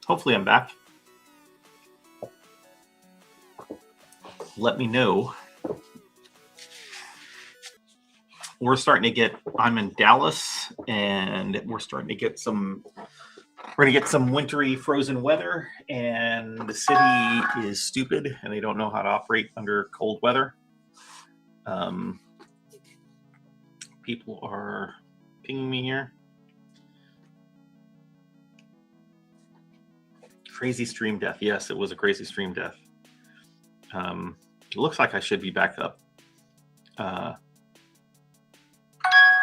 Hopefully I'm back. Let me know. We're starting to get, I'm in Dallas, and we're starting to get some, we're going to get some wintry frozen weather, and the city is stupid and they don't know how to operate under cold weather. People are pinging me here. Crazy stream death. Yes, it was a crazy stream death. It looks like I should be back up.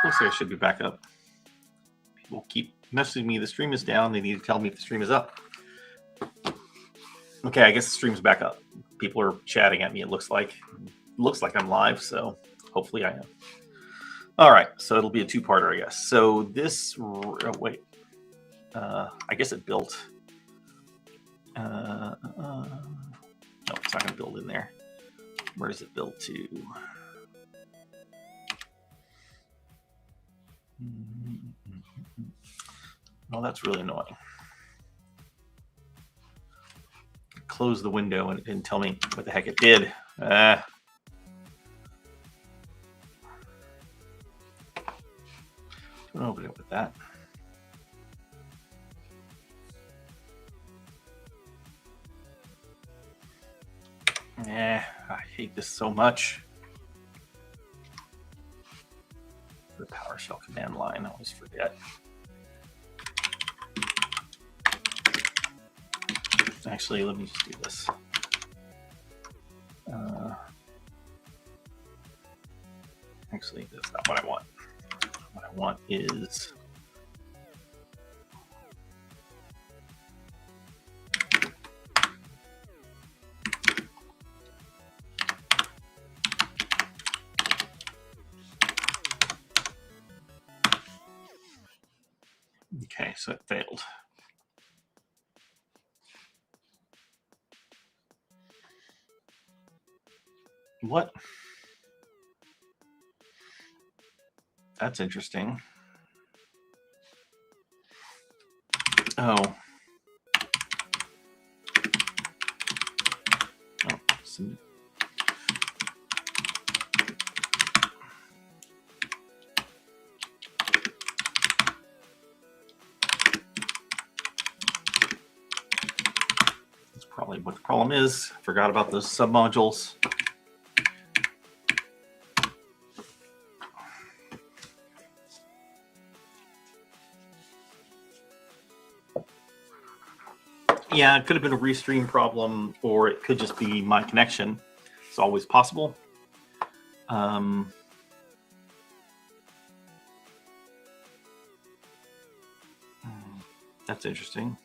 Looks like I should be back up. People keep messaging me. The stream is down. They need to tell me if the stream is up. Okay, I guess the stream's back up. People are chatting at me. It looks like I'm live, so hopefully I am. All right, so it'll be a two-parter, I guess. So this, wait, I guess it built. No, it's not going to build in there. Where does it build to? Well, that's really annoying. Close the window and it didn't tell me what the heck it did. Don't open it with that. I hate this so much. The PowerShell command line, I always forget. Actually, let me just do this. Actually, that's not what I want. What I want is okay, so it failed. What? That's interesting. Oh. Some... That's probably what the problem is. Forgot about those submodules. Yeah, it could have been a restream problem, or it could just be my connection. It's always possible. That's interesting.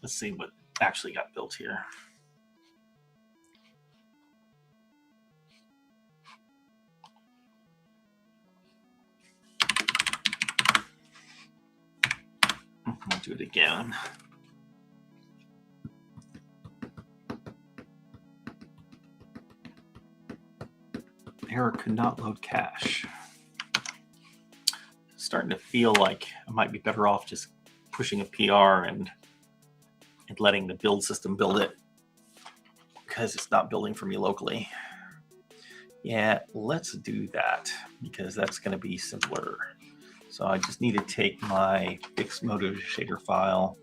Let's see what actually got built here. I'll do it again. Error could not load cache. Starting to feel like I might be better off just pushing a PR and letting the build system build it, because it's not building for me locally. Yeah, let's do that because that's going to be simpler. So I just need to take my fixed motor shader file.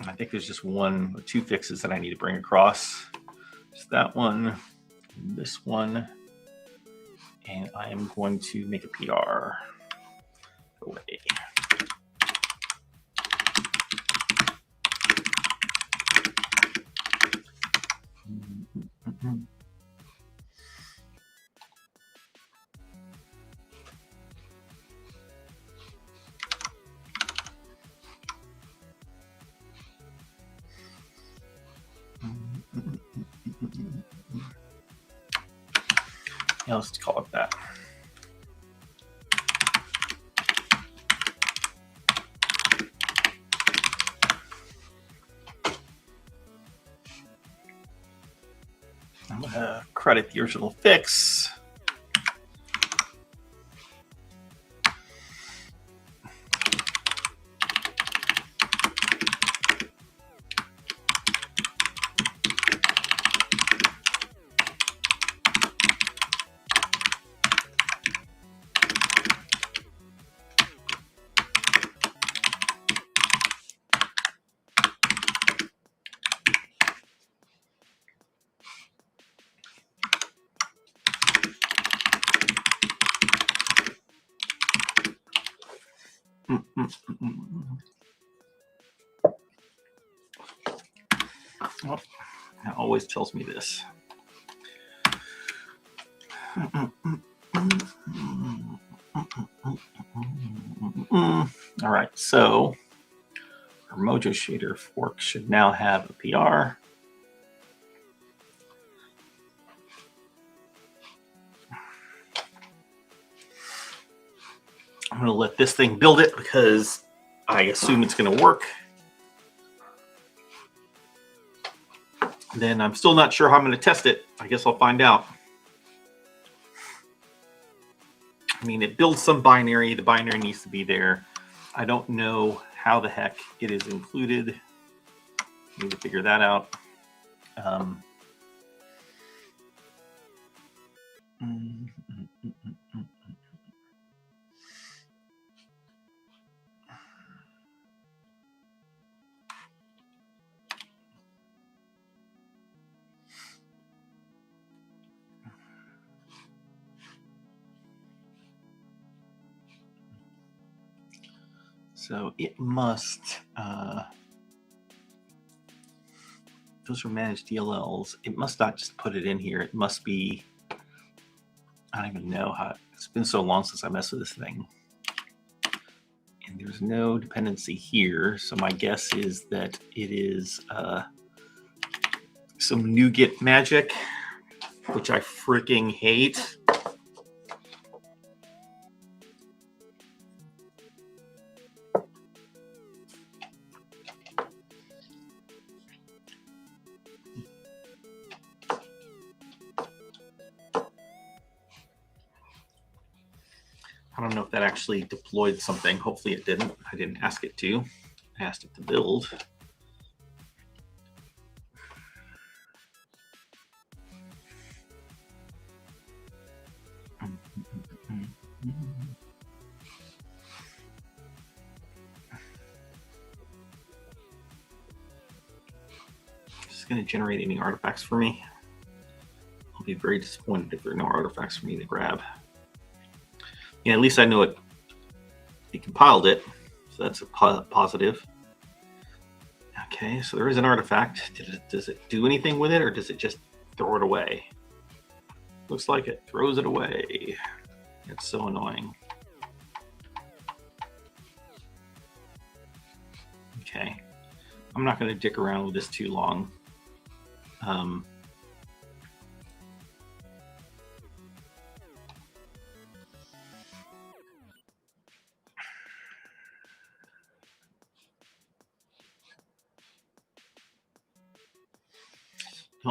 I think there's just one or two fixes that I need to bring across. Just that one, this one, and I am going to make a PR. Go away. Yeah, let's call it that. I'm I'm gonna credit the original fix. Oh, it always tells me this. All right, so our Mojo Shader fork should now have a PR. I'm going to let this thing build it because I assume it's going to work. Then I'm still not sure how I'm going to test it. I guess I'll find out. I mean, it builds some binary. The binary needs to be there. I don't know how the heck it is included. Need to figure that out. So it must, those are managed DLLs. It must not just put it in here. It must be, I don't even know how, it's been so long since I messed with this thing. And there's no dependency here. So my guess is that it is some NuGet magic, which I freaking hate. I don't know if that actually deployed something. Hopefully it didn't. I didn't ask it to. I asked it to build. Is it going to generate any artifacts for me? I'll be very disappointed if there are no artifacts for me to grab. Yeah, at least I know it compiled it, so that's a positive. Okay, so there is an artifact. Does it do anything with it, or does it just throw it away? Looks like it throws it away. It's so annoying. Okay, I'm not going to dick around with this too long.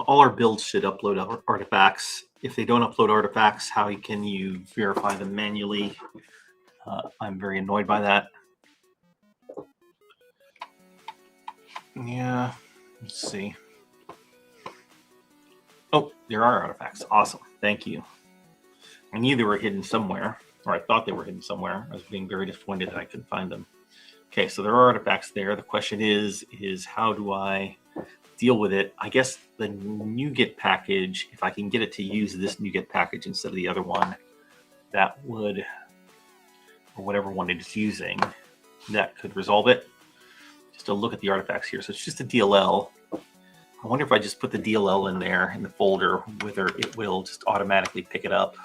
All our builds should upload artifacts. If they don't upload artifacts, how can you verify them manually? I'm very annoyed by that. Yeah, let's see. Oh, there are artifacts. Awesome. Thank you. I knew they were hidden somewhere, or I thought they were hidden somewhere. I was being very disappointed that I couldn't find them. Okay, so there are artifacts there. The question is how do I deal with it? I guess the NuGet package, if I can get it to use this NuGet package instead of the other one, that would, or whatever one it is using, that could resolve it. Just to look at the artifacts here. So it's just a DLL. I wonder if I just put the DLL in there in the folder, whether it will just automatically pick it up.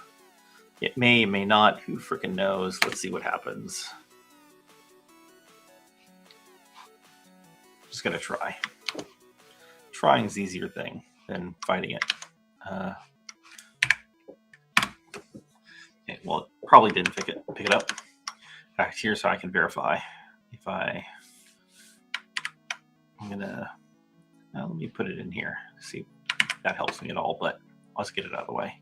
It may, may not. Who freaking knows? Let's see what happens. Just gonna try. Trying is the easier thing than fighting it. Okay, well, it probably didn't pick it up. Back here so I can verify. If I'm gonna, let me put it in here. See if that helps me at all, but Let's get it out of the way.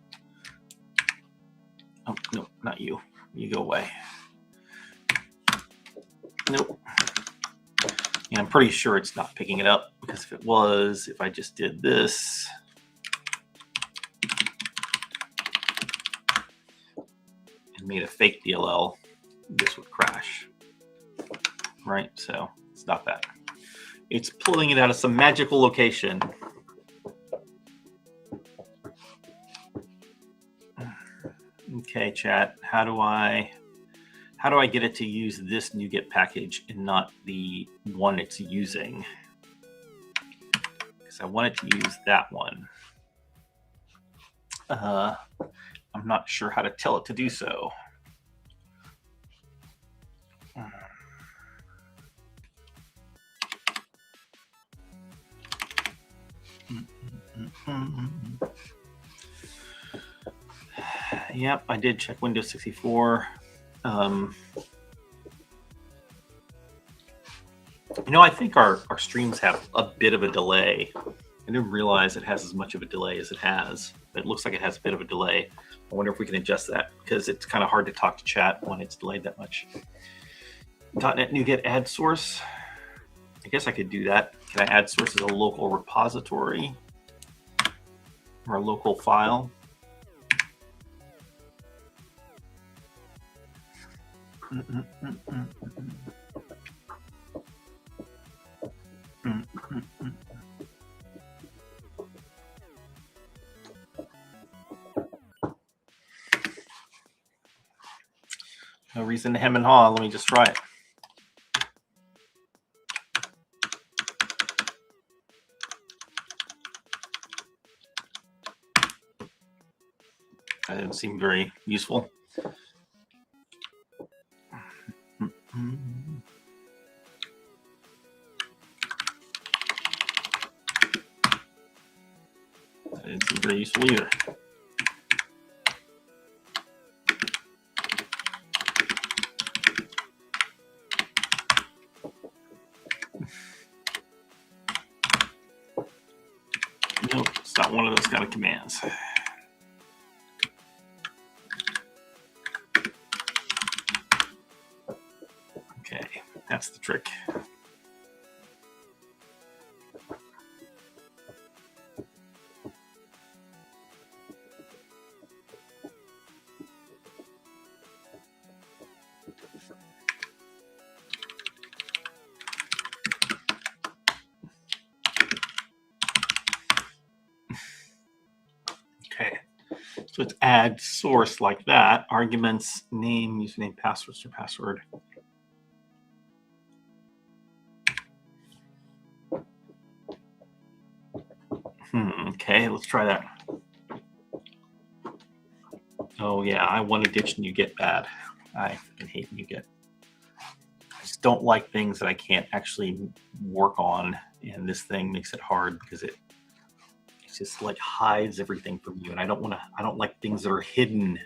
Oh, no, not you. You go away. Nope. And I'm pretty sure it's not picking it up, because if it was, if I just did this, and made a fake DLL, this would crash. Right? So it's not that. It's pulling it out of some magical location. Okay, chat. How do I get it to use this NuGet package and not the one it's using? Because I want it to use that one. I'm not sure how to tell it to do so. Yep, I did check Windows 64. You know, I think our streams have a bit of a delay. I didn't realize it has as much of a delay as it has. It looks like it has a bit of a delay. I wonder if we can adjust that, because it's kind of hard to talk to chat when it's delayed that much. .NET NuGet add source. I guess I could do that. Can I add source as a local repository or a local file? No reason to hem and haw. Let me just try it. That didn't seem very useful. That didn't seem very useful either. Nope, it's not one of those kind of commands. Okay, that's the trick. Okay, so it's add source like that. Arguments, name, username, password, or password. Okay, let's try that. Oh yeah, I want to ditch NuGet bad. I fucking hate NuGet. I just don't like things that I can't actually work on, and this thing makes it hard because it just like hides everything from you, and I don't like things that are hidden.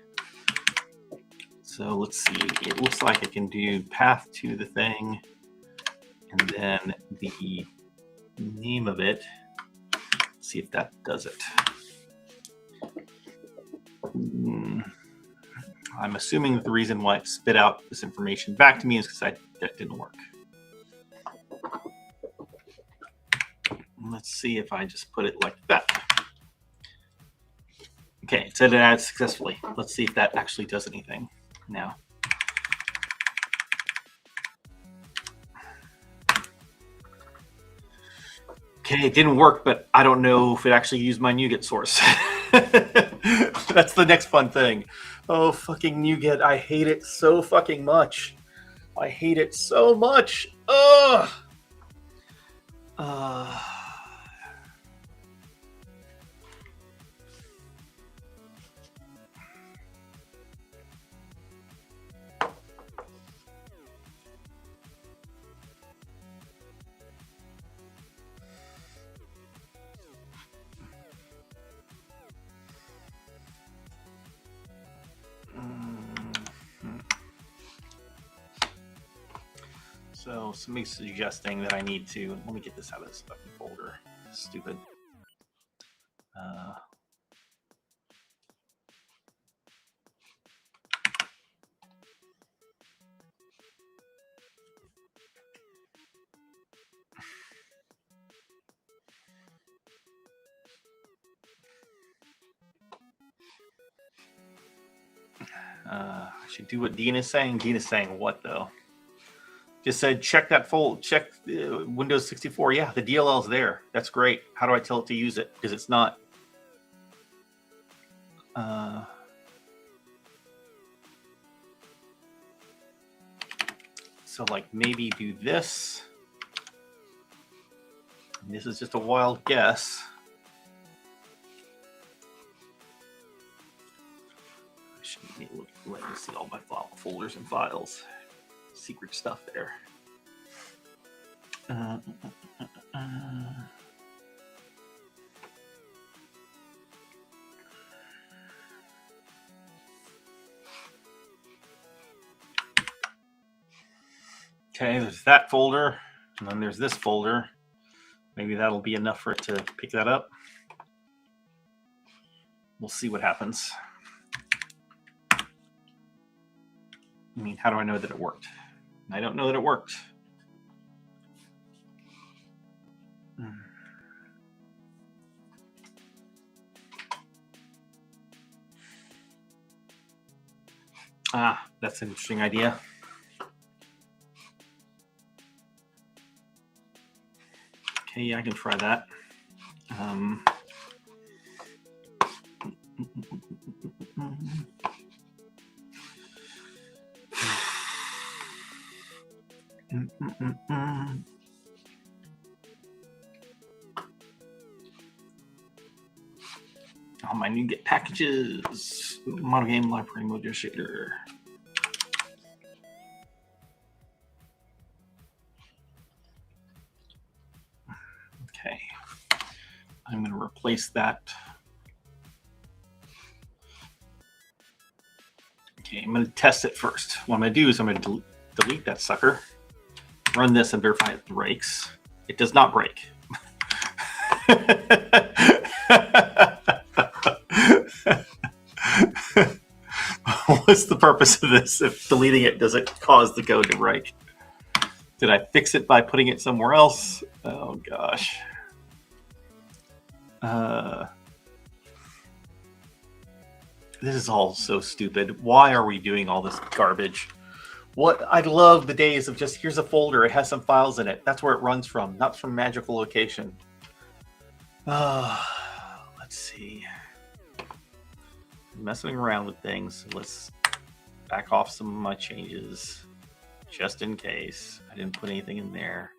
So let's see. It looks like I can do path to the thing, and then the name of it. Let's see if that does it. I'm assuming that the reason why it spit out this information back to me is because that didn't work. Let's see if I just put it like that. Okay, it said it added successfully. Let's see if that actually does anything now. Okay, it didn't work, but I don't know if it actually used my NuGet source. That's the next fun thing. Oh, fucking NuGet. I hate it so fucking much. I hate it so much. Ugh. So somebody's suggesting that I need to, let me get this out of this fucking folder. Stupid. I should do what Dean is saying. Dean is saying what though? Just said check that check Windows 64. Yeah, the DLL is there. That's great. How do I tell it to use it? Because it's not. So like maybe do this. And this is just a wild guess. I should let me see all my folders and files. Secret stuff there. Okay, there's that folder, and then there's this folder. Maybe that'll be enough for it to pick that up. We'll see what happens. I mean, how do I know that it worked? I don't know that it worked. Ah, that's an interesting idea. Okay, yeah, I can try that. Oh, my new get packages. MonoGame library mojo shader. Okay, I'm going to replace that. Okay, I'm going to test it first. What I'm going to do is I'm going to delete that sucker, run this and verify it breaks. It does not break. What's the purpose of this if deleting it doesn't cause the code to break? Did I fix it by putting it somewhere else? Oh gosh. This is all so stupid. Why are we doing all this garbage? What I love the days of just here's a folder, it has some files in it. That's where it runs from, not from magical location. Let's see. I'm messing around with things. Let's back off some of my changes just in case. I didn't put anything in there.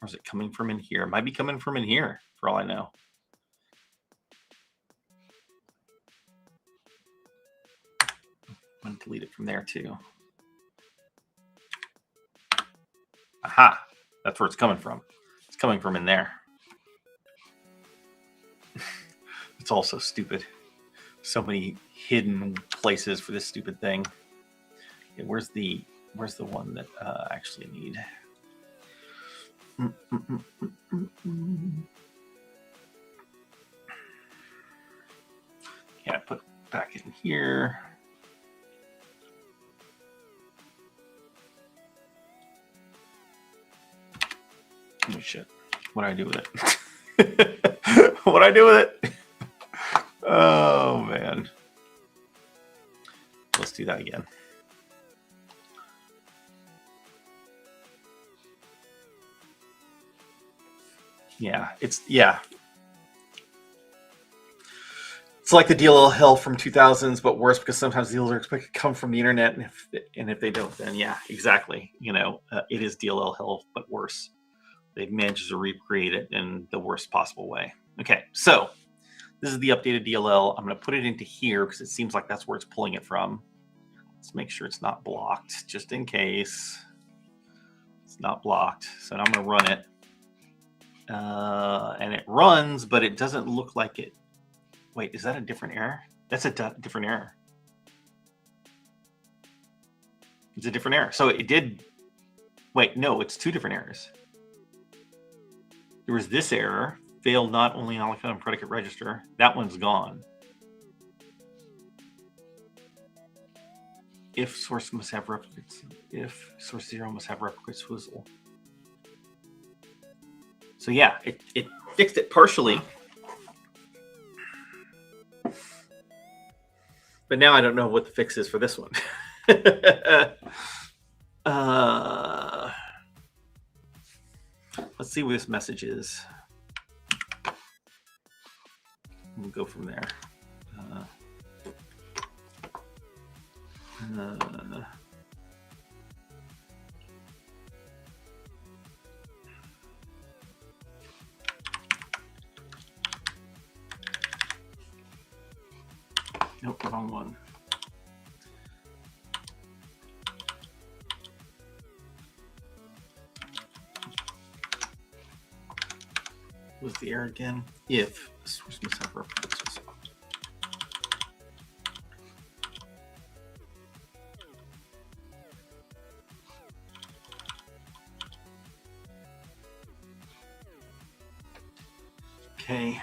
Or is it coming from in here? It might be coming from in here for all I know. I'm going to delete it from there too. Aha! That's where it's coming from. It's coming from in there. It's all so stupid. So many hidden places for this stupid thing. Okay, where's the one that I actually need? Yeah, put back in here. Oh shit! What do I do with it? What do I do with it? Oh man! Let's do that again. Yeah, it's like the DLL hell from 2000s, but worse because sometimes deals are expected to come from the internet, and if they don't, then yeah, exactly. You know, it is DLL hell, but worse. They've managed to recreate it in the worst possible way. Okay, so this is the updated DLL. I'm going to put it into here because it seems like that's where it's pulling it from. Let's make sure it's not blocked, just in case. It's not blocked, so now I'm going to run it. And it runs, but it doesn't look like it. Wait, is that a different error? That's a different error. It's a different error. So it did. Wait, no, it's two different errors. There was this error, failed not only on and predicate register. That one's gone. If source must have replicates, if source 0 must have replicates swizzle. So yeah, it fixed it partially. But now I don't know what the fix is for this one. Let's see what this message is. We'll go from there. Nope, wrong one. What was the error again? If source must have references. Okay,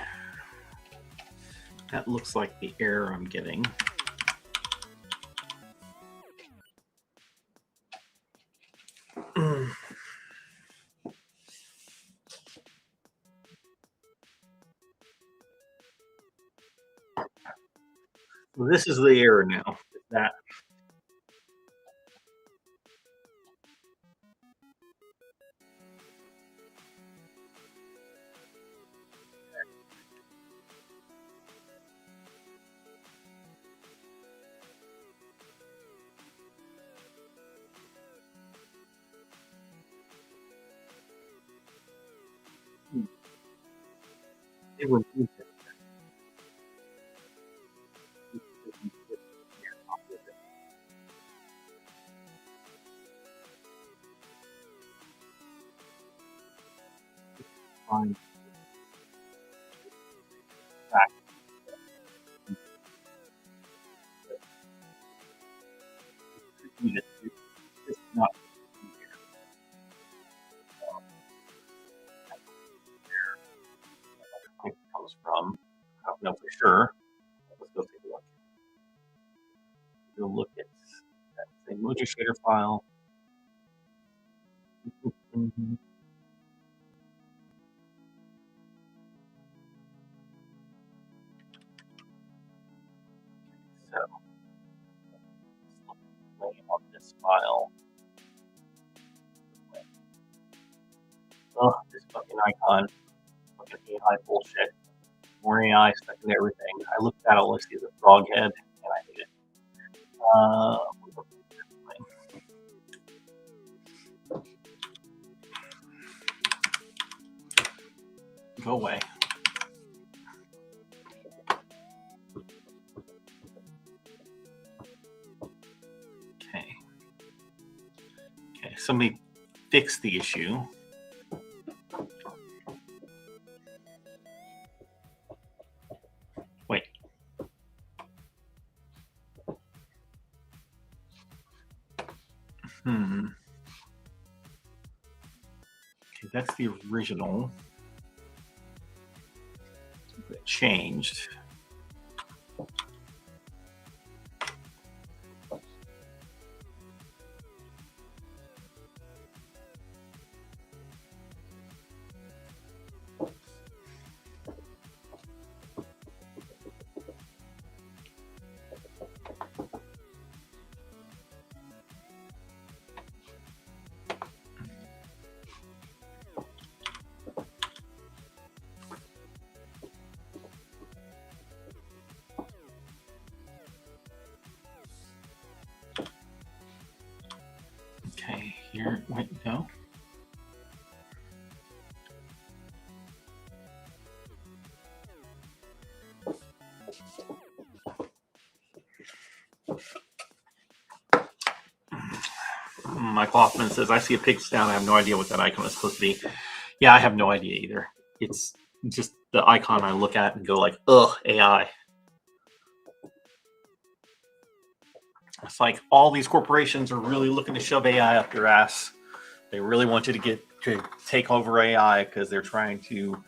that looks like the error I'm getting. So this is the error now. That it removed it. Fine. Back. It's not where it comes from. I don't know for sure. Let's go take a look. We'll look at that same mojo shader file. So, on this file. Oh, this fucking icon. Fucking AI bullshit. More AI stuck in everything. I looked at it, all I see is a frog head, and I hate it. Go away. Okay. Okay, somebody fix the issue. Wait. Okay, that's the original. It changed. Okay, here, wait, no. Mike Hoffman says, I see a pig snout. I have no idea what that icon is supposed to be. Yeah, I have no idea either. It's just the icon I look at and go like, ugh, AI. It's like all these corporations are really looking to shove AI up your ass. They really want you to take over AI because they're trying to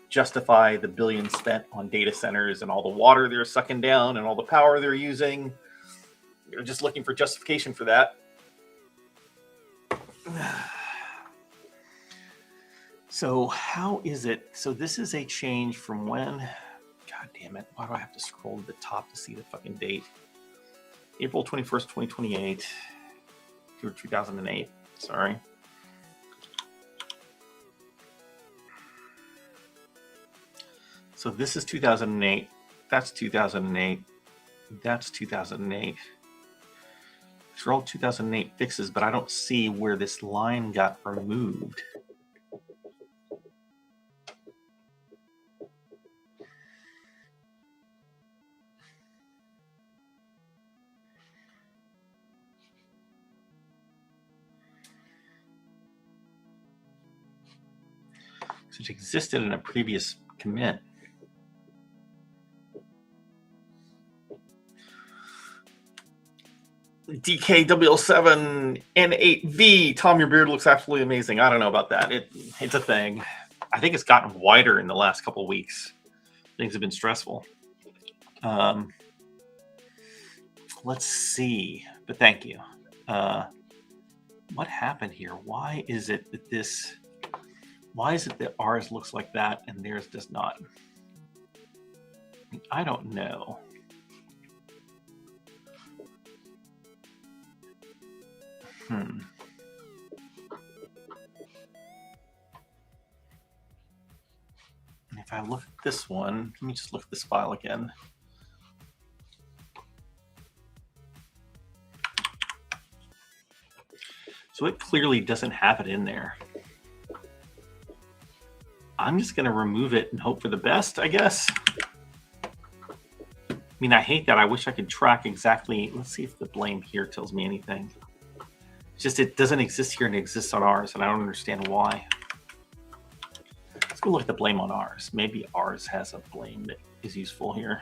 justify the billions spent on data centers and all the water they're sucking down and all the power they're using. They're just looking for justification for that. So how is it? So this is a change from when? God damn it. Why do I have to scroll to the top to see the fucking date? April 21st, 2028. 2008. Sorry. So this is 2008. That's 2008. That's 2008. These are all 2008 fixes, but I don't see where this line got removed. So it existed in a previous commit. DKWL7N8V. Tom, your beard looks absolutely amazing. I don't know about that. It's a thing. I think it's gotten wider in the last couple of weeks. Things have been stressful. Let's see. But thank you. What happened here? Why is it that ours looks like that and theirs does not? I don't know. And if I look at this one, let me just look at this file again. So it clearly doesn't have it in there. I'm just going to remove it and hope for the best, I guess. I mean, I hate that. I wish I could track exactly. Let's see if the blame here tells me anything. It's just it doesn't exist here and it exists on ours, and I don't understand why. Let's go look at the blame on ours. Maybe ours has a blame that is useful here.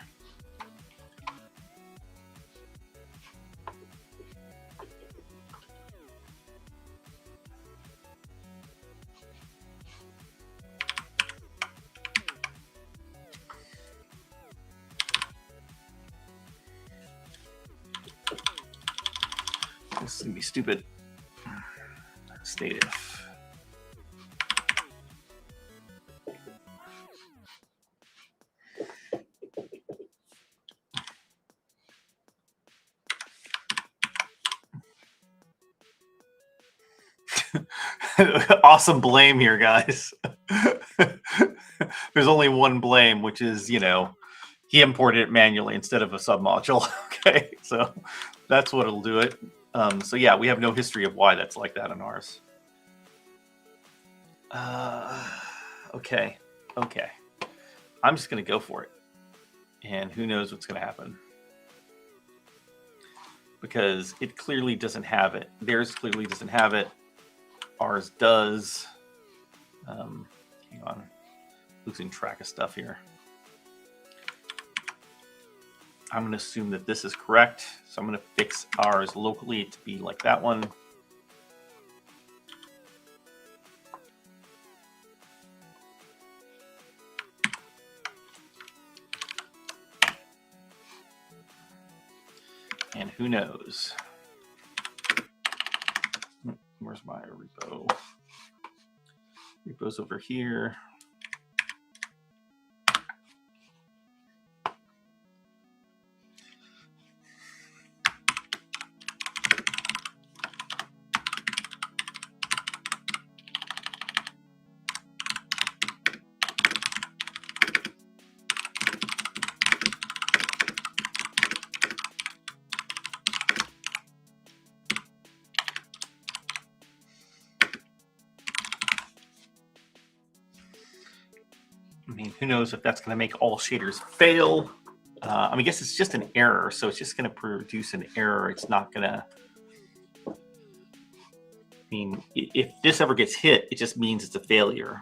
This is gonna be stupid. State if. Awesome blame here, guys. There's only one blame, which is, you know, he imported it manually instead of a submodule. Okay, so that's what it'll do it. So yeah, we have no history of why that's like that on ours. Okay. I'm just going to go for it. And who knows what's going to happen. Because it clearly doesn't have it. Theirs clearly doesn't have it. Ours does. Hang on. Losing track of stuff here. I'm going to assume that this is correct. So I'm going to fix ours locally to be like that one. And who knows? Where's my repo? Repo's over here. I mean, who knows if that's going to make all shaders fail. I mean, I guess it's just an error, so it's just going to produce an error. It's not going to... I mean, if this ever gets hit, it just means it's a failure.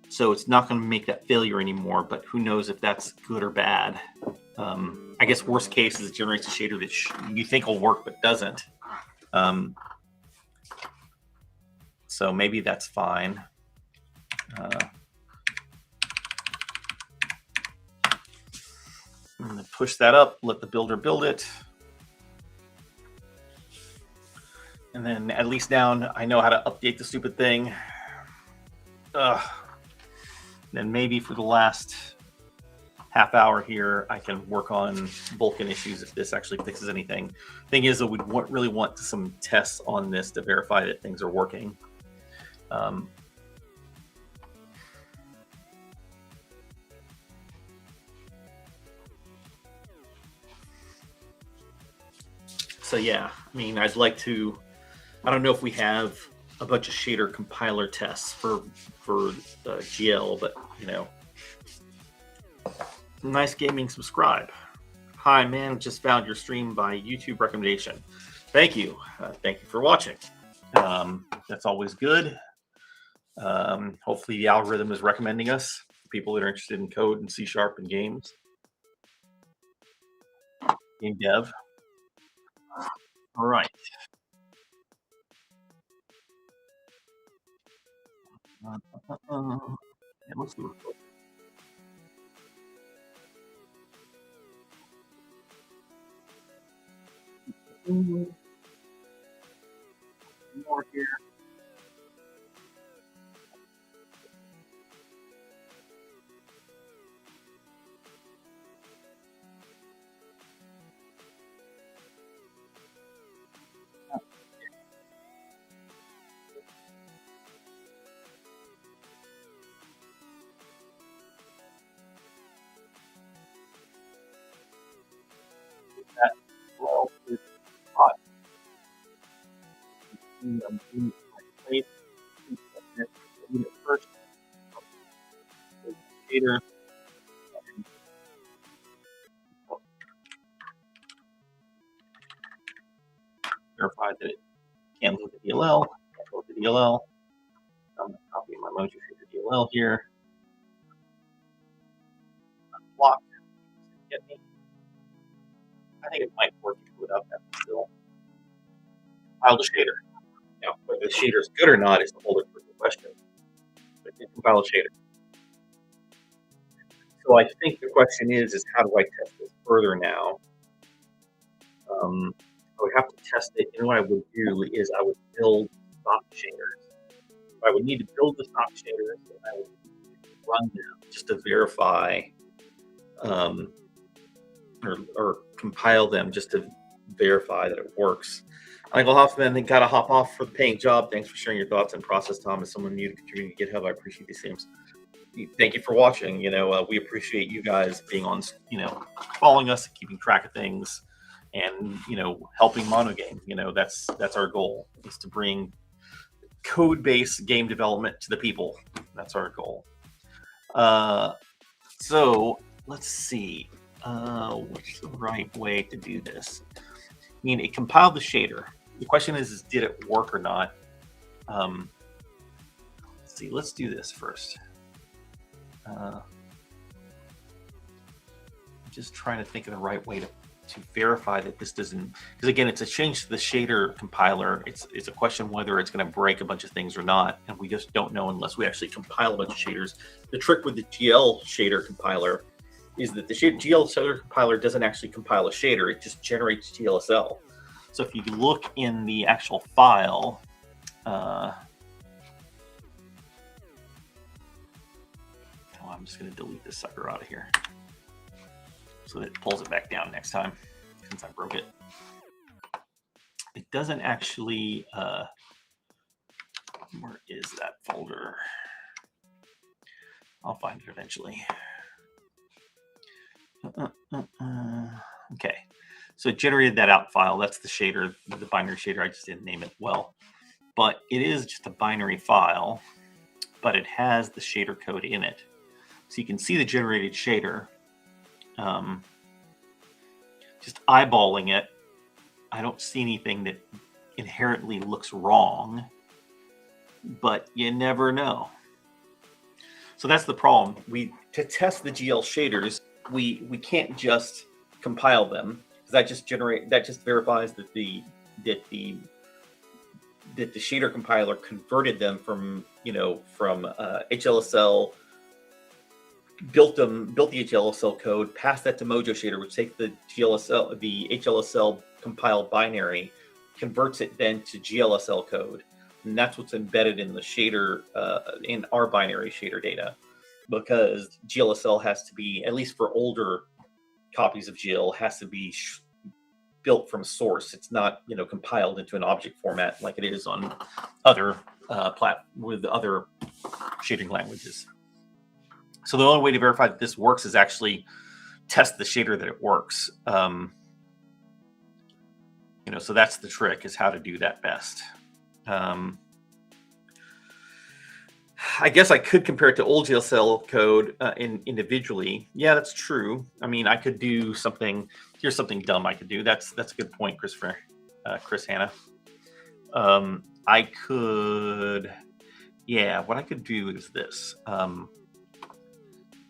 So it's not going to make that failure anymore, but who knows if that's good or bad. I guess worst case is it generates a shader that you think will work but doesn't. So maybe that's fine. I'm going to push that up, let the builder build it. And then at least now I know how to update the stupid thing. Then maybe for the last half hour here, I can work on Vulkan issues if this actually fixes anything. Thing is, that we'd really want some tests on this to verify that things are working. So yeah, I mean, I'd like to. I don't know if we have a bunch of shader compiler tests for GL, but you know, Nice Gaming subscribe. Hi man, just found your stream by YouTube recommendation. Thank you. Thank you for watching. That's always good. Hopefully the algorithm is recommending us people that are interested in code and C# and games. Game dev. All right. Yeah, let's do it. More here. That well is hot. I'm doing my place. First, shader. Verify that it can't load the DLL. Can't load the DLL. I'm going to copy my MonoGame DLL here. Block. Get me. I think it might work without that still. Compile the shader. Now, whether the shader is good or not is the whole different question. But it compile the shader. So I think the question is how do I test this further now? I would have to test it. You know what I would do is I would build stock shaders. I would need to build the stock shaders and I would run them just to verify or compile them just to verify that it works. Michael Hoffman, got to hop off for the paying job. Thanks for sharing your thoughts and process, Tom. As someone new to contributing to GitHub, I appreciate these things. Thank you for watching. You know, we appreciate you guys being on, you know, following us, keeping track of things, and you know, helping MonoGame. You know, that's our goal, is to bring code-based game development to the people. That's our goal. So let's see. What's the right way to do this? I mean, it compiled the shader. The question is did it work or not? Let's see. Let's do this first. I'm just trying to think of the right way to verify that this doesn't, because again, it's a change to the shader compiler. It's a question whether it's going to break a bunch of things or not, and we just don't know unless we actually compile a bunch of shaders. The trick with the GL shader compiler is that the GL shader compiler doesn't actually compile a shader; it just generates GLSL. So if you look in the actual file, I'm just going to delete this sucker out of here so that it pulls it back down next time, since I broke it. It doesn't actually, where is that folder? I'll find it eventually. Okay, so it generated that out file. That's the shader, the binary shader. I just didn't name it well, but it is just a binary file, but it has the shader code in it. So you can see the generated shader. Just eyeballing it, I don't see anything that inherently looks wrong, but you never know. So that's the problem. To test the GL shaders, we can't just compile them, because that just verifies that the shader compiler converted them from HLSL, built the HLSL code, passed that to Mojo Shader, which takes the HLSL compiled binary, converts it then to GLSL code. And that's what's embedded in the shader, in our binary shader data, because GLSL has to be, at least for older copies of GL, has to be built from source. It's not, compiled into an object format like it is on other with other shading languages. So the only way to verify that this works is actually test the shader that it works. So that's the trick, is how to do that best. I guess I could compare it to old GLSL code individually. Yeah, that's true. I mean, I could do something. Here's something dumb I could do. That's a good point, Christopher. Chris Hanna. I could. Yeah, what I could do is this.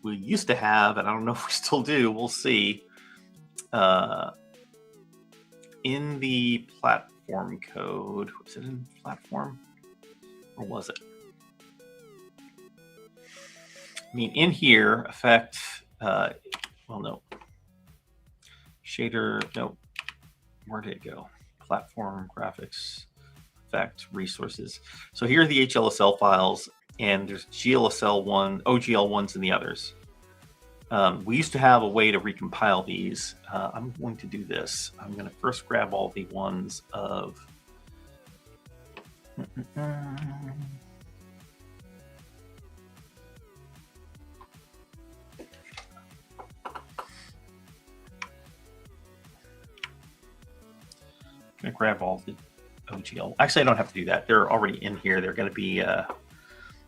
We used to have, and I don't know if we still do. We'll see. In the platform code, was it in platform, or was it? I mean, in here, effect, well, no. Shader, no. Where did it go? Platform, graphics, effect, resources. So here are the HLSL files, and there's GLSL1, OGL ones, and the others. We used to have a way to recompile these. I'm going to do this. I'm going to first grab all the ones of... I'm going to grab all the OGL. Actually, I don't have to do that. They're already in here. They're going to be, they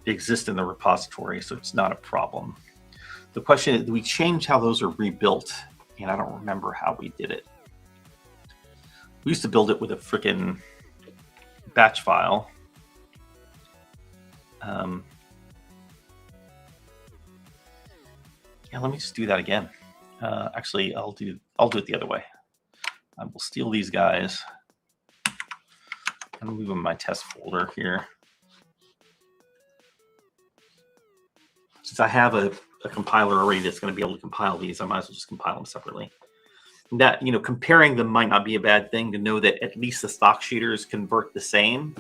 exist in the repository, so it's not a problem. The question is, do we change how those are rebuilt? And I don't remember how we did it. We used to build it with a freaking batch file. Yeah, let me just do that again. Actually, I'll do it the other way. I will steal these guys and move them in my test folder here. Since I have a compiler already that's going to be able to compile these, I might as well just compile them separately. And that, comparing them might not be a bad thing, to know that at least the stock shaders convert the same.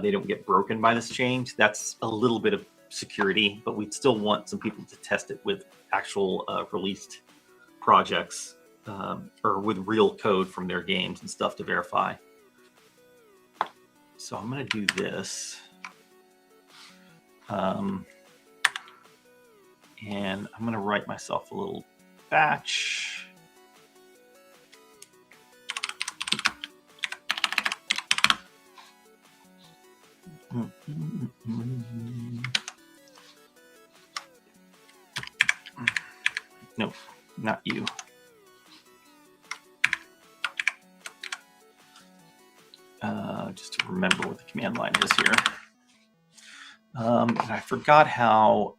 They don't get broken by this change. That's a little bit of security, but we'd still want some people to test it with actual released projects, or with real code from their games and stuff to verify. So I'm going to do this. And I'm going to write myself a little batch. No, not you. Just to remember what the command line is here. And I forgot how...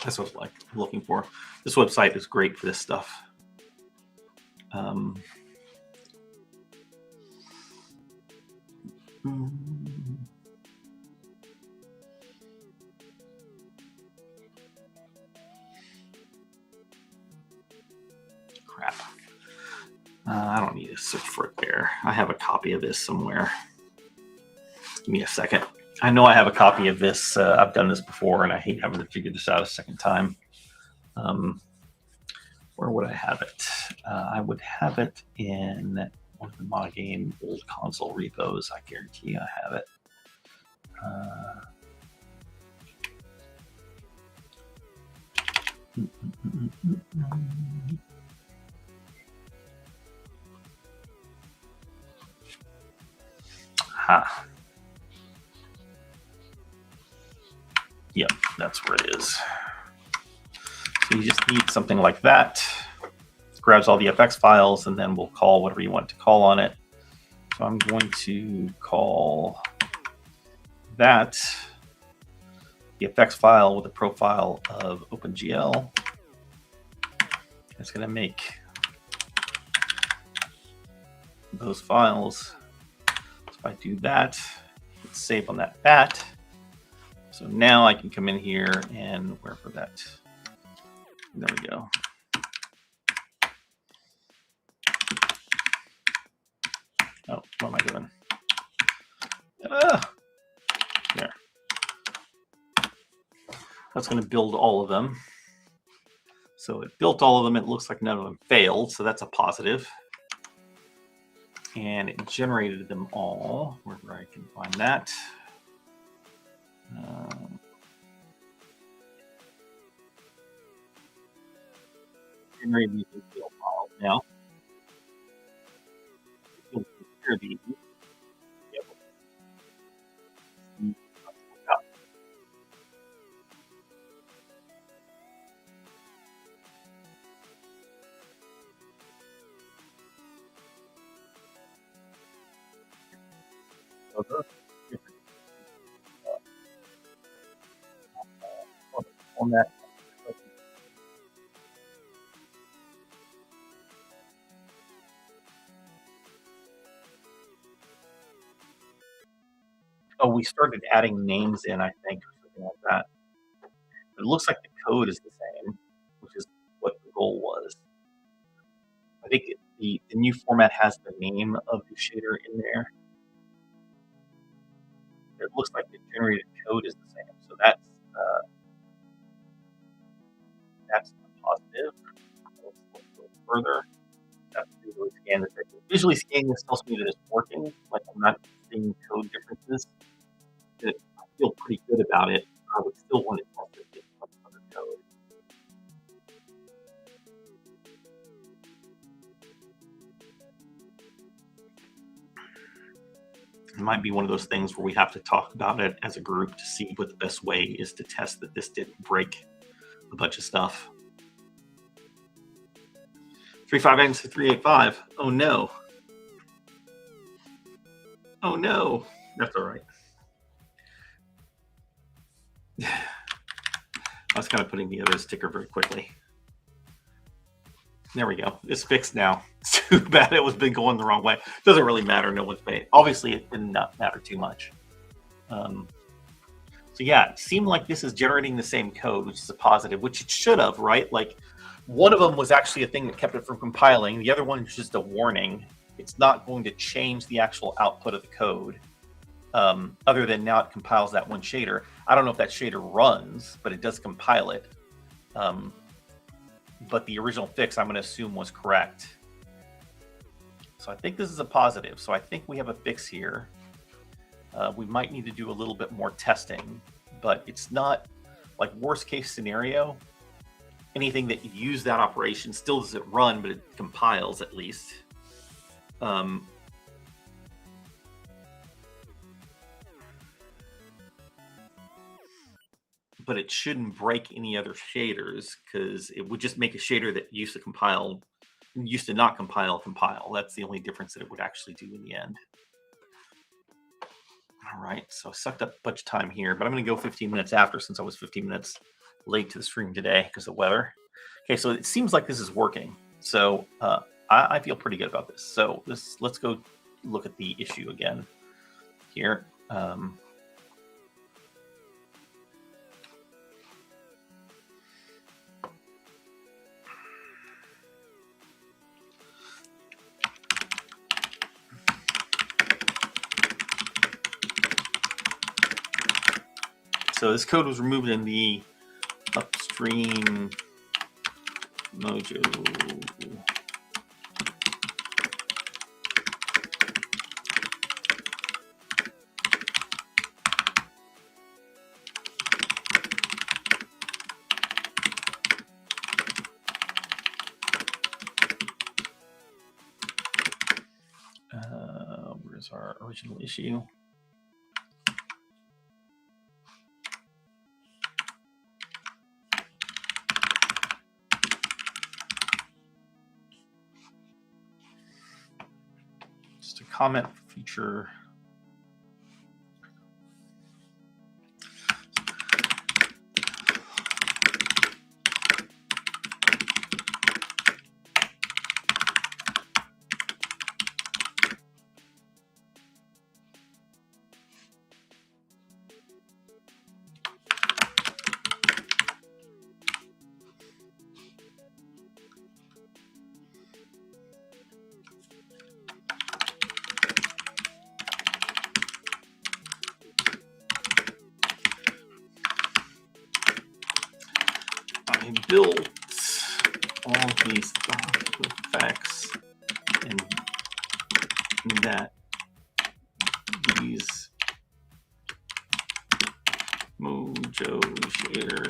That's what I'm looking for. This website is great for this stuff. Crap. I don't need to search for it there. I have a copy of this somewhere. Give me a second. I know I have a copy of this. I've done this before, and I hate having to figure this out a second time. Where would I have it? I would have it in one of the MonoGame old console repos. I guarantee you I have it. Ha. Yep, that's where it is. So you just need something like that. Grabs all the FX files, and then we'll call whatever you want to call on it. So I'm going to call that the effects file with a profile of OpenGL. It's going to make those files. So if I do that, hit save on that bat. So now I can come in here and wherever that, there we go. Oh, what am I doing? There. That's going to build all of them. So it built all of them. It looks like none of them failed. So that's a positive. And it generated them all, wherever I can find that. Generated these build files now. These. Yep. On that. Oh, we started adding names in, I think, or something like that. It looks like the code is the same, which is what the goal was. I think the new format has the name of the shader in there. It looks like the generated code is the same, so that's a positive. Let's go further. Visually scan this. Visually scanning this tells me that it's working. Like I'm not seeing code differences. I feel pretty good about it. I would still want to test it with other code. It might be one of those things where we have to talk about it as a group to see what the best way is to test that this didn't break a bunch of stuff. 359 to 385. Oh no. Oh no. That's all right. I was kind of putting together a sticker very quickly. There we go. It's fixed now. It's too bad it was been going the wrong way. Doesn't really matter. No one's paid. Obviously, it did not matter too much. So yeah, it seemed like this is generating the same code, which is a positive, which it should have, right? Like one of them was actually a thing that kept it from compiling. The other one is just a warning. It's not going to change the actual output of the code. Other than now it compiles that one shader. I don't know if that shader runs, but it does compile it. But the original fix, I'm going to assume, was correct. So I think this is a positive. So I think we have a fix here. We might need to do a little bit more testing, but it's not like worst case scenario. Anything that you use that operation still doesn't run, but it compiles at least. But it shouldn't break any other shaders because it would just make a shader that used to not compile. That's the only difference that it would actually do in the end. All right, so I sucked up a bunch of time here, but I'm going to go 15 minutes after since I was 15 minutes late to the stream today because of weather. Okay, so it seems like this is working. So I feel pretty good about this. So let's go look at the issue again here. So this code was removed in the upstream Mojo. Where's our original issue? Just a comment for future. I built all these effects and that these Mojo shader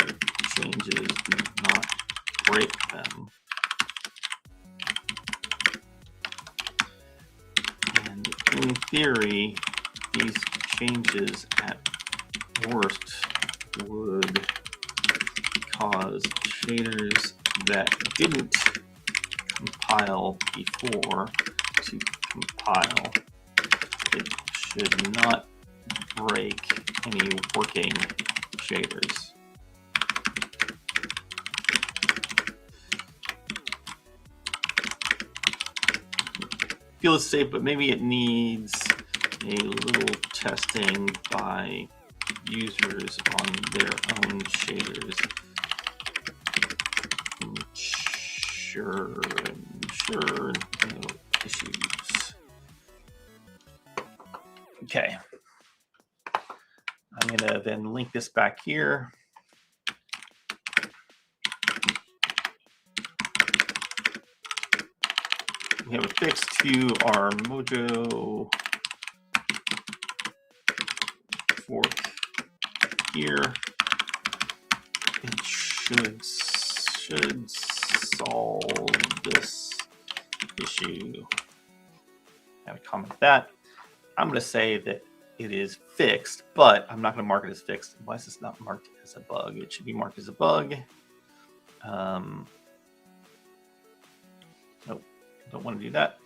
changes do not break them. And in theory, these changes at worst would cause shaders that didn't compile before to compile. It should not break any working shaders. Feels safe, but maybe it needs a little testing by users on their own shaders. Sure, no issues. Okay. I'm gonna then link this back here. We have a fix to our Mojo fork here. It should solve this issue. I have a comment with that. I'm going to say that it is fixed, but I'm not going to mark it as fixed. Why is this not marked as a bug? It should be marked as a bug. Nope, don't want to do that.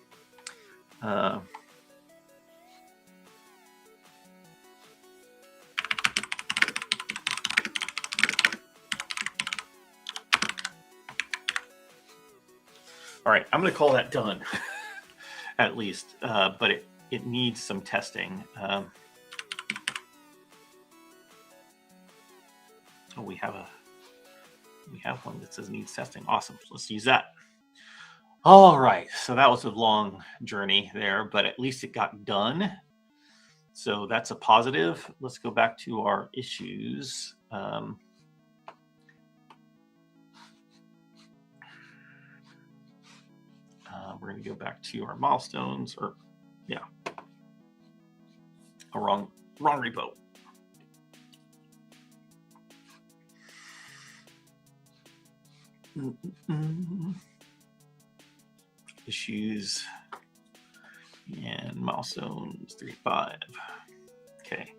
All right, I'm going to call that done, at least, but it needs some testing. Oh, we have one that says needs testing. Awesome. Let's use that. All right, so that was a long journey there, but at least it got done. So that's a positive. Let's go back to our issues. We're going to go back to our milestones, or yeah, a wrong repo. Issues and milestones 3.5. Okay,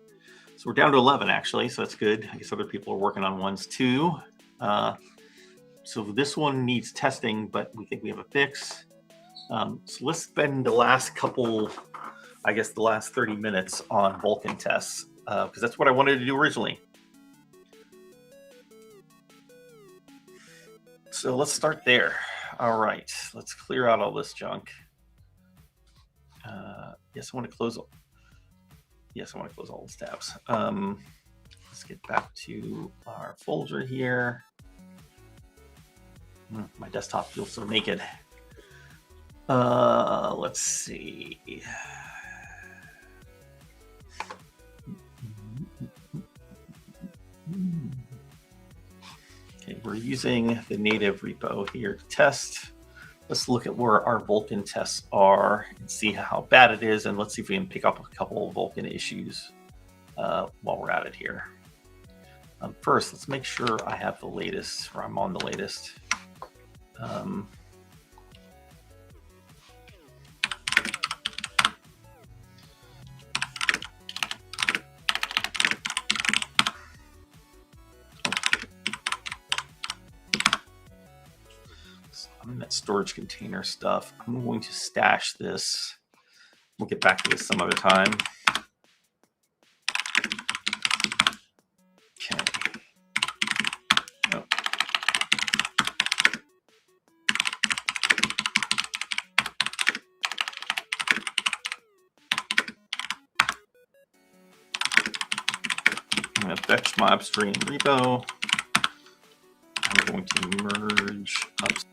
so we're down to 11 actually, so that's good. I guess other people are working on ones too. So this one needs testing, but we think we have a fix. So let's spend the last couple, I guess the last 30 minutes on Vulkan tests, because that's what I wanted to do originally. So let's start there. All right, let's clear out all this junk. Yes, I want to close. Yes, I want to close all these tabs. Let's get back to our folder here. My desktop feels so naked. Let's see. Okay, we're using the native repo here to test. Let's look at where our Vulkan tests are and see how bad it is, and let's see if we can pick up a couple of Vulkan issues while we're at it here. First, let's make sure I have the latest, or I'm on the latest. I'm in that storage container stuff. I'm going to stash this. We'll get back to this some other time. Okay. Oh. I'm going to fetch my upstream repo. I'm going to merge upstream.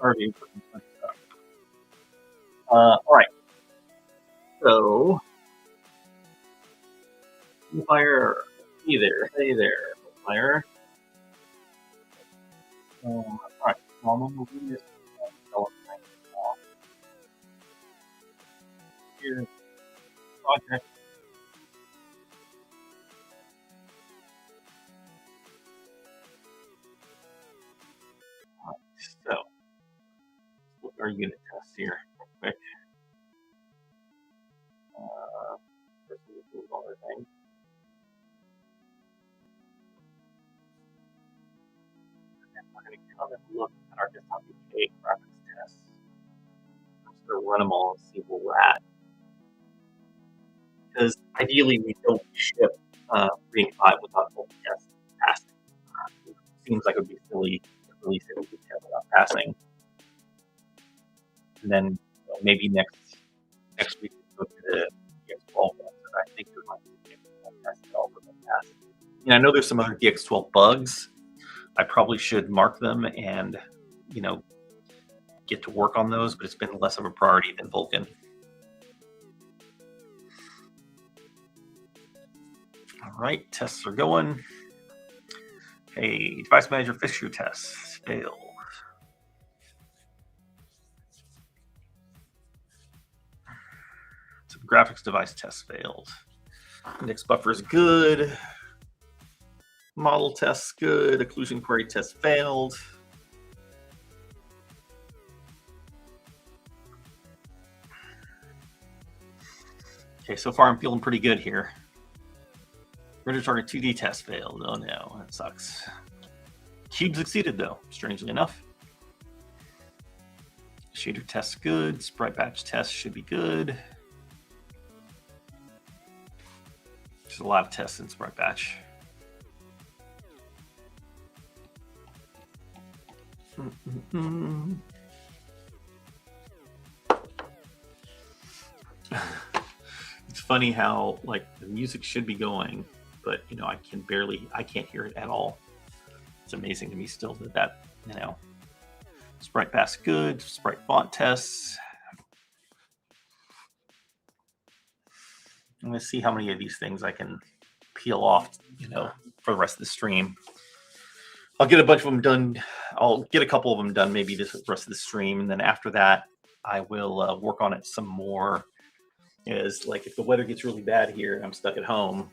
already putting some stuff. All right. So, fire. Hey there, fire. All right. Well, I'm moving this here. Project. So, look at our unit tests here, real quick. This is the other thing. And we're going to come and look at our desktop UK graphics tests. I'm just going to run them all and see where we're at. Because ideally, we don't ship 3 and 5 without both tests passing. It seems like it would be silly to release it with test without passing. And then maybe next week we'll go to the DX12 ones. I think there might be a test that also will pass. I know there's some other DX12 bugs. I probably should mark them and get to work on those, but it's been less of a priority than Vulkan. All right, tests are going. Okay, device manager fixture tests failed. So the graphics device test failed. Index buffer is good. Model tests good. Occlusion query test failed. Okay, so far I'm feeling pretty good here. Render target 2D test failed. Oh no, that sucks. Cube succeeded though, strangely enough. Shader test good. Sprite batch test should be good. There's a lot of tests in Sprite batch. It's funny how the music should be going, but I can't hear it at all. It's amazing to me still that Sprite batch good. Sprite font tests. I'm going to see how many of these things I can peel off, for the rest of the stream. I'll get a bunch of them done. I'll get a couple of them done maybe this rest of the stream. And then after that, I will work on it some more. If the weather gets really bad here and I'm stuck at home,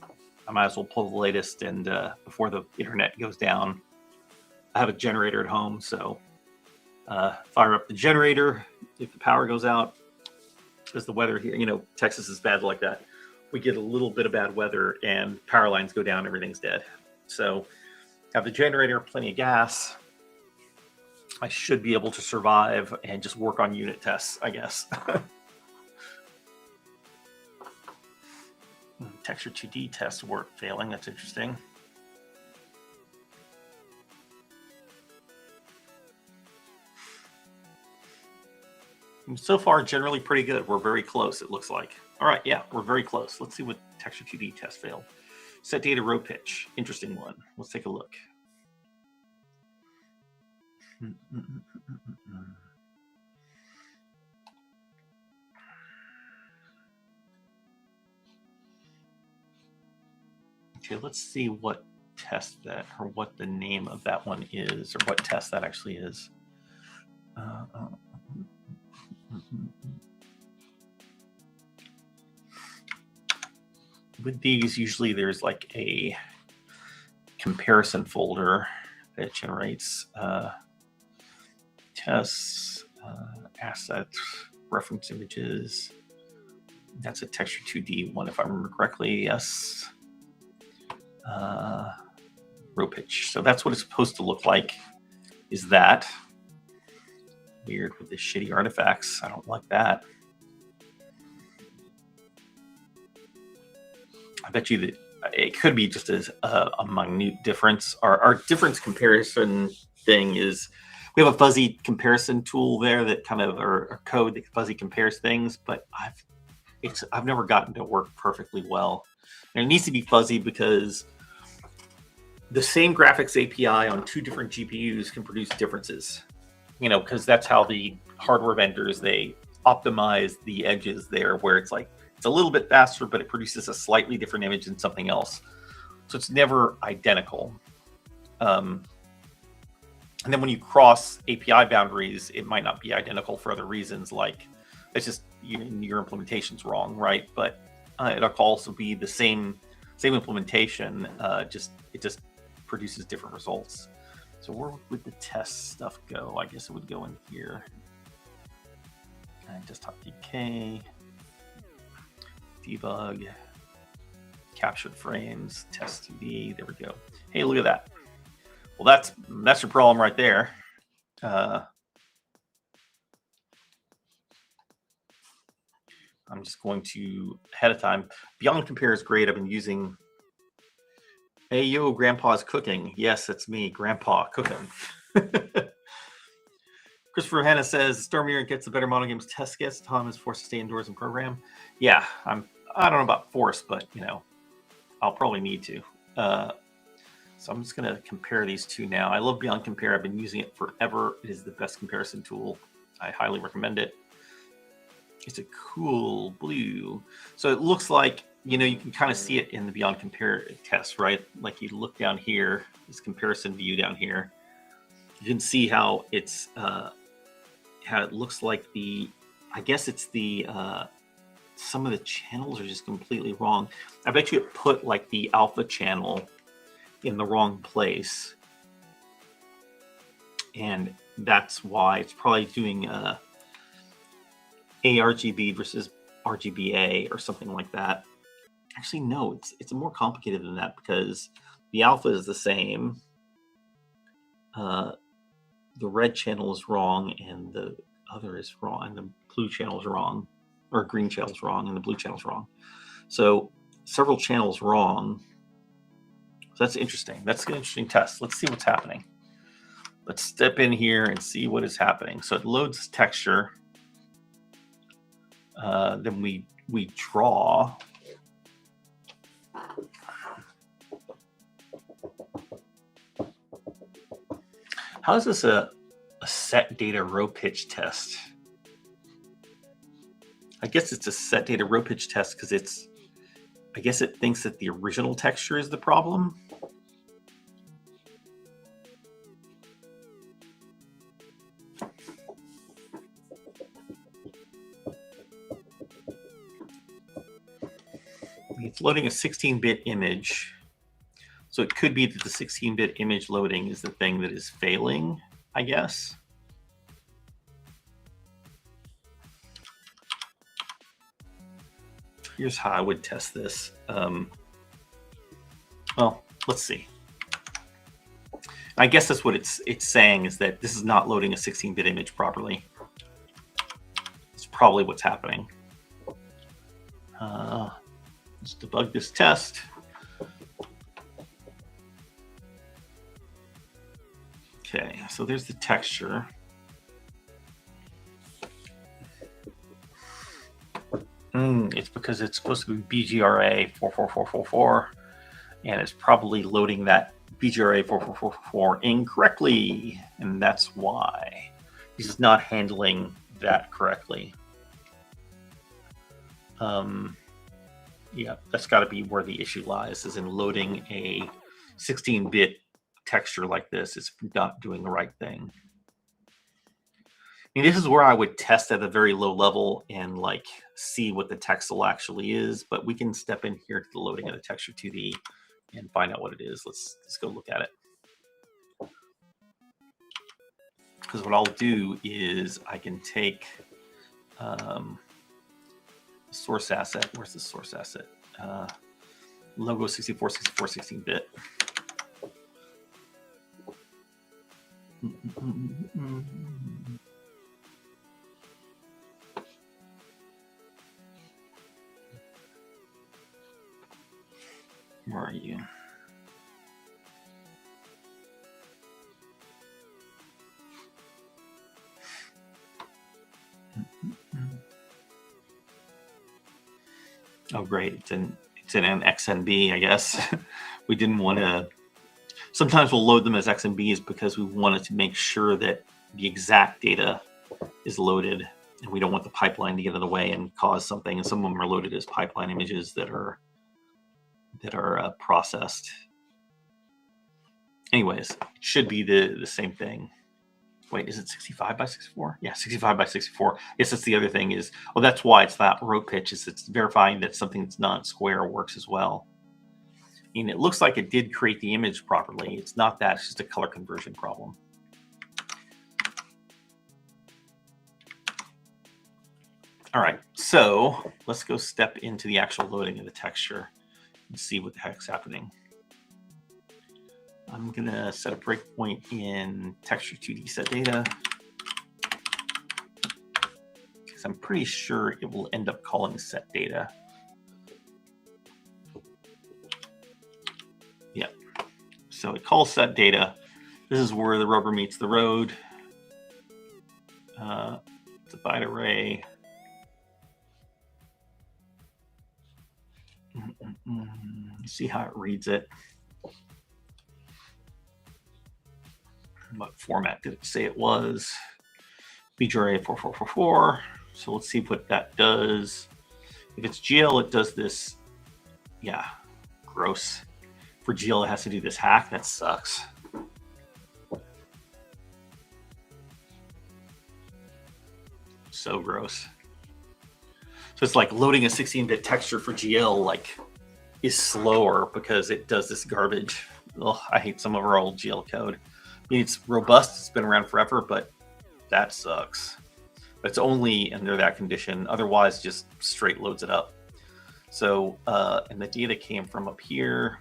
I might as well pull the latest and before the internet goes down. I have a generator at home, so fire up the generator if the power goes out. Because the weather here, Texas is bad like that. We get a little bit of bad weather and power lines go down, everything's dead. So have the generator, plenty of gas. I should be able to survive and just work on unit tests, I guess. Texture 2D tests were failing. That's interesting. And so far, generally pretty good. We're very close, it looks like. All right, yeah, we're very close. Let's see what Texture 2D test failed. Set data row pitch. Interesting one. Let's take a look. Okay, let's see what test that, or what the name of that one is, or what test that actually is. With these, usually there's a comparison folder that generates tests, assets, reference images. That's a Texture 2D one, if I remember correctly. Yes. Row pitch. So that's what it's supposed to look like. Is that weird with the shitty artifacts? I don't like that. I bet you that it could be just as a minute difference. Our difference comparison thing is we have a fuzzy comparison tool there that kind of, or code that fuzzy compares things, but I've never gotten to work perfectly well. And it needs to be fuzzy because the same graphics API on 2 different GPUs can produce differences. you know, because that's how the hardware vendors, they optimize the edges there, where it's like it's a little bit faster, but it produces a slightly different image than something else. So it's never identical. And then when you cross API boundaries, it might not be identical for other reasons, like it's just your implementation's wrong, right? But it'll also be the same implementation, it just produces different results. So where would the test stuff go? I guess it would go in here. And desktop DK, debug, captured frames, test 2D. There we go. Hey, look at that. Well, that's your problem right there. I'm just going to, ahead of time, Beyond Compare is great. I've been using, hey, yo, Grandpa's cooking. Yes, it's me, Grandpa, cooking. Christopher Hanna says, Stormier gets the better MonoGames test kits. Tom is forced to stay indoors and program. Yeah, I don't know about forced, but, you know, I'll probably need to. So I'm just going to compare these two now. I love Beyond Compare. I've been using it forever. It is the best comparison tool. I highly recommend it. It's a cool blue. So it looks like, you know, you can kind of see it in the Beyond Compare test, right? Like you look down here, this comparison view down here. You can see how it's how it looks like I guess it's some of the channels are just completely wrong. I bet you it put like the alpha channel in the wrong place, and that's why it's probably doing ARGB versus RGBA or something like that. Actually, no, it's more complicated than that, because the alpha is the same. The red channel is wrong, and the other is wrong, and the blue channel is wrong, or green channel is wrong, and the blue channel is wrong. So several channels wrong. So that's interesting. That's an interesting test. Let's see what's happening. Let's step in here and see what is happening. So it loads texture. Then we draw. How is this a set data row pitch test? I guess it's a set data row pitch test because I guess it thinks that the original texture is the problem. It's loading a 16-bit image. So it could be that the 16-bit image loading is the thing that is failing, I guess. Here's how I would test this. Well, let's see. I guess that's what it's saying, is that this is not loading a 16-bit image properly. It's probably what's happening. Let's debug this test. Okay, so there's the texture. It's because it's supposed to be BGRA 44444, and it's probably loading that BGRA 4444 incorrectly, and that's why he's not handling that correctly. Yeah, that's got to be where the issue lies, is in loading a 16-bit texture like this. It's not doing the right thing. I mean, this is where I would test at a very low level and like see what the textile actually is, but we can step in here to the loading of the texture 2D and find out what it is. Let's go look at it. Because what I'll do is I can take source asset. Where's the source asset? Logo 6464 16-bit. Where are you? Oh, great. It's in an XNB, I guess. We didn't want to. Sometimes we'll load them as XNBs because we wanted to make sure that the exact data is loaded, and we don't want the pipeline to get in the way and cause something. And some of them are loaded as pipeline images that are processed. Anyways, it should be the same thing. Wait, is it 65 by 64? Yeah, 65 by 64. Yes, that's the other thing is, well, that's why it's not row pitch, is it's verifying that something that's not square works as well. And it looks like it did create the image properly. It's not that, it's just a color conversion problem. All right, so let's go step into the actual loading of the texture and see what the heck's happening. I'm gonna set a breakpoint in texture 2D set data, because I'm pretty sure it will end up calling set data. Yeah, so it calls set data. This is where the rubber meets the road. It's a byte array. See how it reads it. What format did it say it was? Feature array 4444. So let's see what that does. If it's GL, it does this. Yeah, gross. For GL, it has to do this hack. That sucks. So gross. So it's like loading a 16-bit texture for GL like is slower because it does this garbage. Ugh, I hate some of our old GL code. I mean, it's robust, it's been around forever, but that sucks. But it's only under that condition. Otherwise, just straight loads it up. So, and the data came from up here.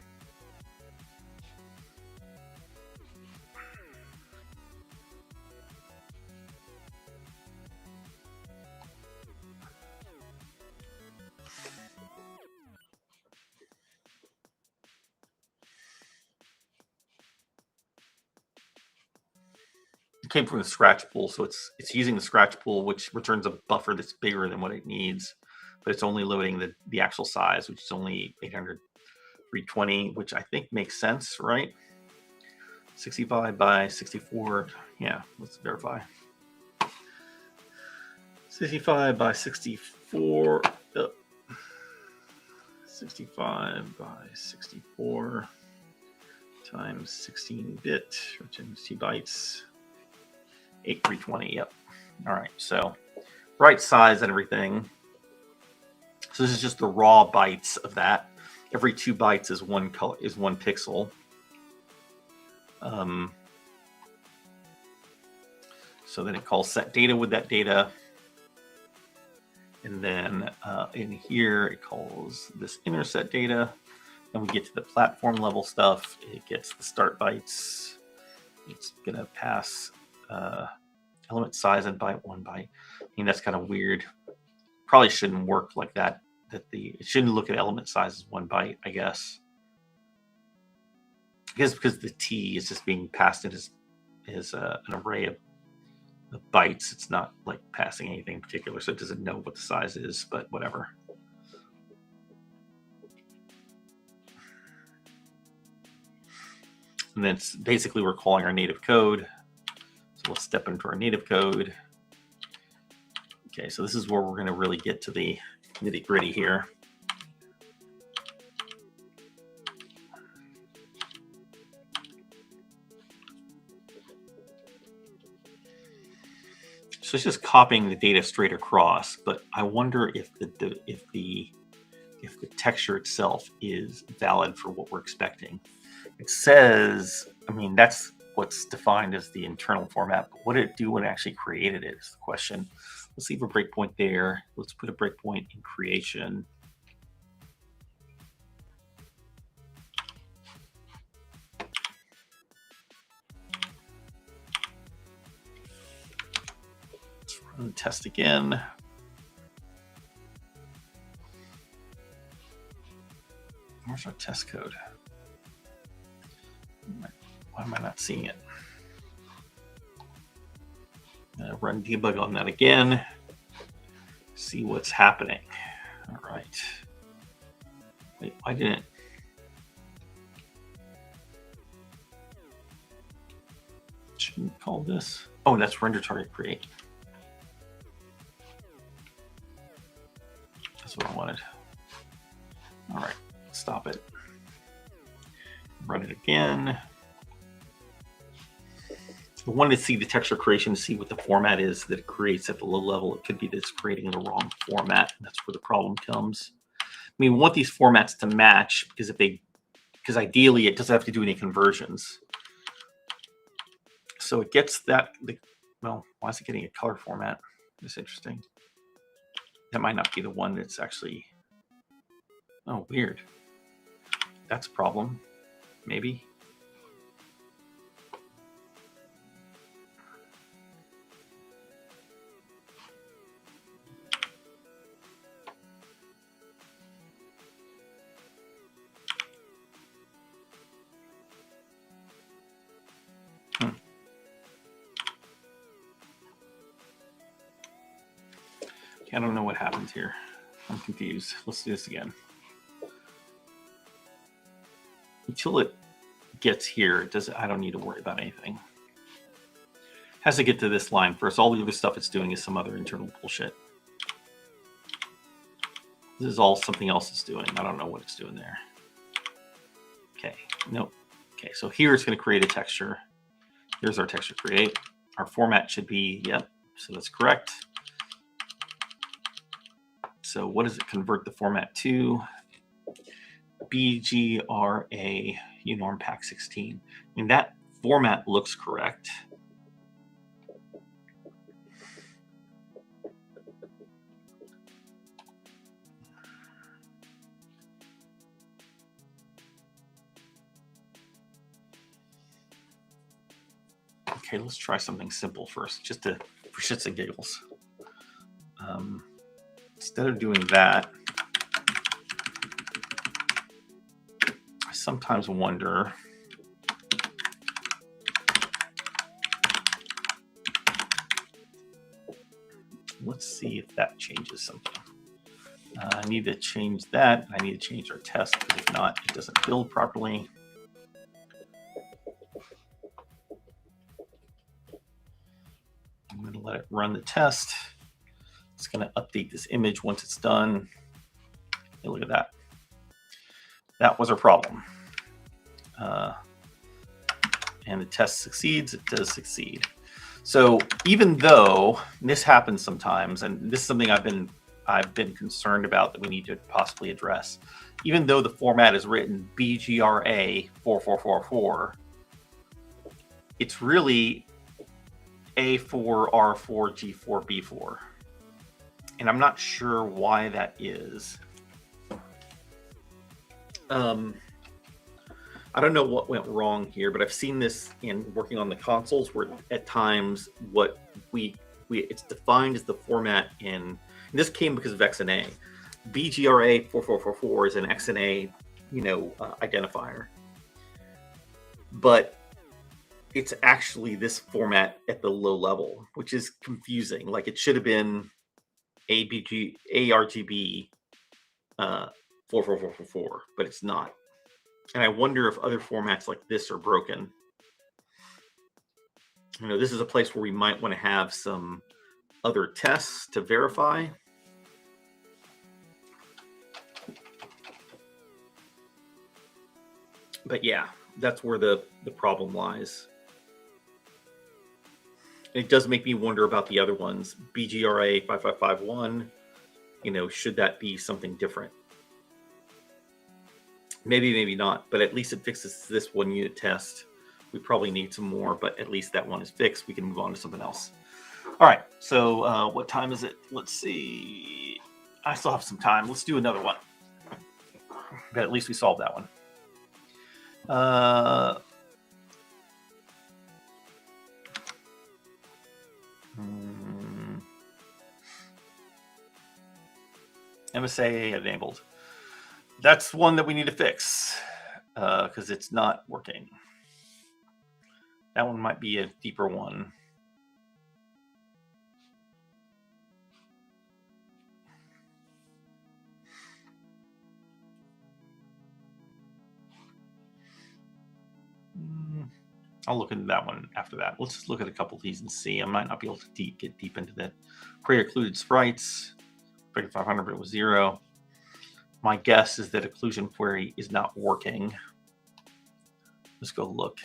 Came from the scratch pool, so it's using the scratch pool, which returns a buffer that's bigger than what it needs, but it's only loading the actual size, which is only 800 320, which I think makes sense, right? 65 by 64. Yeah, let's verify. 65 by 64. 65 by 64 times 16-bit, which is 2 bytes. 8320. Yep. All right. So right size and everything. So this is just the raw bytes of that. Every 2 bytes is one color, is 1 pixel. So then it calls set data with that data. And then in here, it calls this inner set data. And we get to the platform level stuff. It gets the start bytes. It's going to pass element size and byte 1 byte. I mean, that's kind of weird. Probably shouldn't work like that. It shouldn't look at element size as 1 byte, I guess. I guess because the T is just being passed in as an array of bytes. It's not like passing anything in particular, so it doesn't know what the size is, but whatever. And then it's basically we're calling our native code. So let's step into our native code. Okay, so this is where we're going to really get to the nitty-gritty here. So it's just copying the data straight across, but I wonder if the texture itself is valid for what we're expecting. It says, I mean, that's what's defined as the internal format, but what did it do when it actually created it is the question. Let's leave a breakpoint there. Let's put a breakpoint in creation. Let's run the test again. Where's our test code? Why am I not seeing it? Run debug on that again. See what's happening. All right. Wait, why didn't? Shouldn't call this. Oh, and that's render target create. That's what I wanted. All right, stop it. Run it again. I wanted to see the texture creation to see what the format is that it creates at the low level. It could be that it's creating the wrong format. And that's where the problem comes. I mean, we want these formats to match because because ideally it doesn't have to do any conversions. So it gets that. Well, why is it getting a color format? That's interesting. That might not be the one that's actually. Oh, weird. That's a problem. Maybe. I don't know what happens here. I'm confused. Let's do this again. Until it gets here, I don't need to worry about anything. It has to get to this line first. All the other stuff it's doing is some other internal bullshit. This is all something else it's doing. I don't know what it's doing there. Okay, nope. Okay, so here it's going to create a texture. Here's our texture create. Our format should be, yep, so that's correct. So what does it convert the format to? BGRA Unorm Pack 16. I mean, that format looks correct. Okay, let's try something simple first, just for shits and giggles. Instead of doing that, I sometimes wonder, let's see if that changes something. I need to change that. I need to change our test, because if not, it doesn't build properly. I'm going to let it run the test. It's going to update this image once it's done. Hey, look at that. That was our problem. And the test succeeds. It does succeed. So even though this happens sometimes, and this is something I've been concerned about that we need to possibly address, even though the format is written BGRA 4444, it's really A4 R4 G4 B4. And I'm not sure why that is. I don't know what went wrong here, but I've seen this in working on the consoles where at times it's defined as the format in, and this came because of XNA. BGRA 4444 is an XNA, identifier. But it's actually this format at the low level, which is confusing. Like it should have been ARGB 44444, but it's not. And I wonder if other formats like this are broken. This is a place where we might want to have some other tests to verify. But yeah, that's where the problem lies. It does make me wonder about the other ones. BGRA 5551, should that be something different? Maybe not, but at least it fixes this one unit test. We probably need some more, but at least that one is fixed. We can move on to something else. All right, so what time is it? Let's see. I still have some time. Let's do another one. But at least we solved that one. MSA enabled. That's one that we need to fix because it's not working. That one might be a deeper one. I'll look into that one after that. Let's just look at a couple of these and see. I might not be able to get deep into that. Query occluded sprites. 3500, but it was 0. My guess is that occlusion query is not working. Let's go look.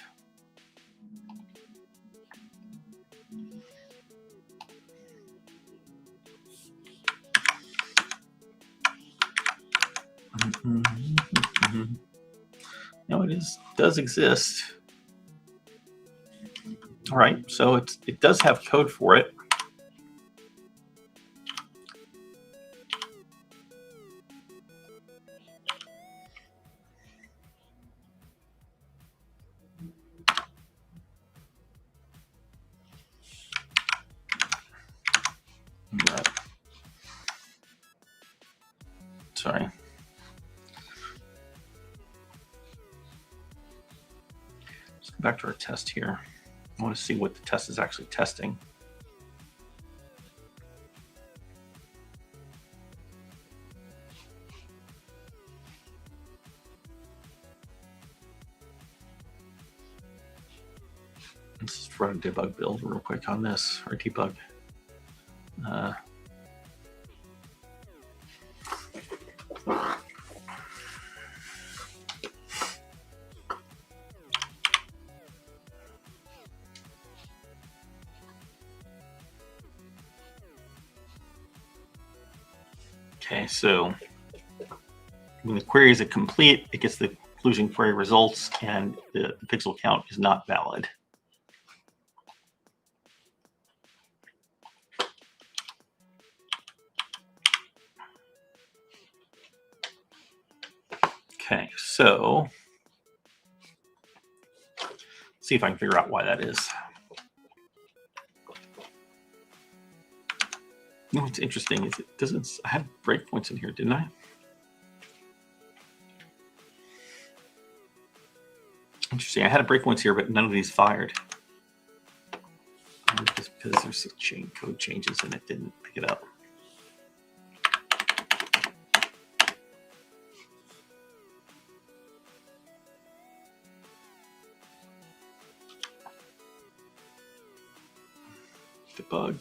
No, it does exist. All right, so it does have code for it. Sorry. Let's go back to our test here. I want to see what the test is actually testing. Let's just run a debug build real quick on this, or debug. Okay, so when the query is complete, it gets the occlusion query results, and the pixel count is not valid. Okay, so let's see if I can figure out why that is. You know what's interesting is it doesn't. I had breakpoints in here, didn't I? Interesting. I had breakpoints here, but none of these fired. Just because there's some code changes and it didn't pick it up. Debug.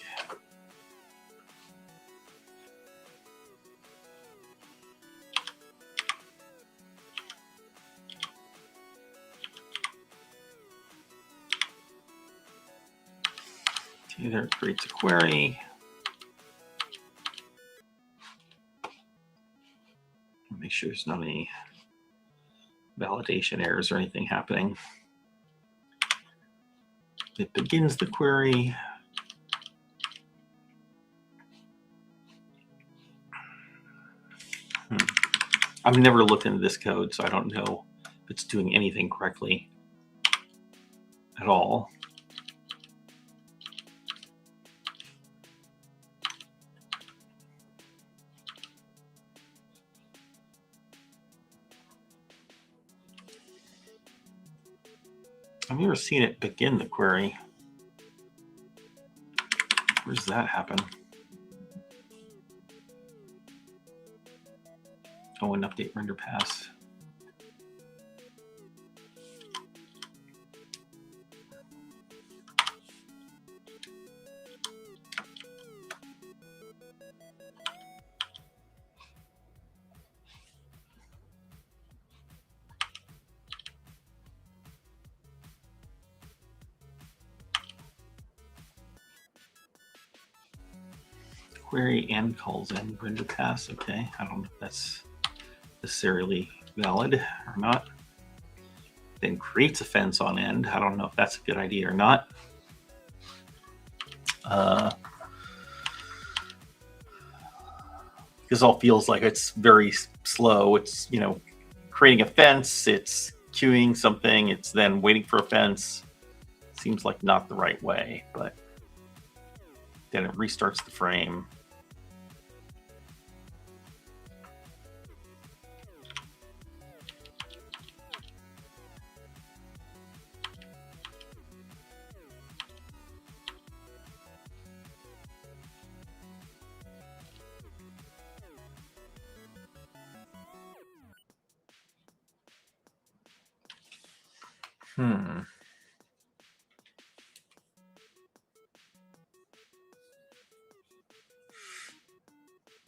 Okay, there it creates a query. Make sure there's not any validation errors or anything happening. It begins the query. I've never looked into this code, so I don't know if it's doing anything correctly at all. I've never seen it begin the query. Where does that happen? Oh, and update render pass. Query and calls in render pass. Okay, I don't know if that's necessarily valid or not. Then creates a fence on end. I don't know if that's a good idea or not. This all feels like it's very slow. It's, you know, creating a fence, it's queuing something, it's then waiting for a fence. Seems like not the right way, but then it restarts the frame.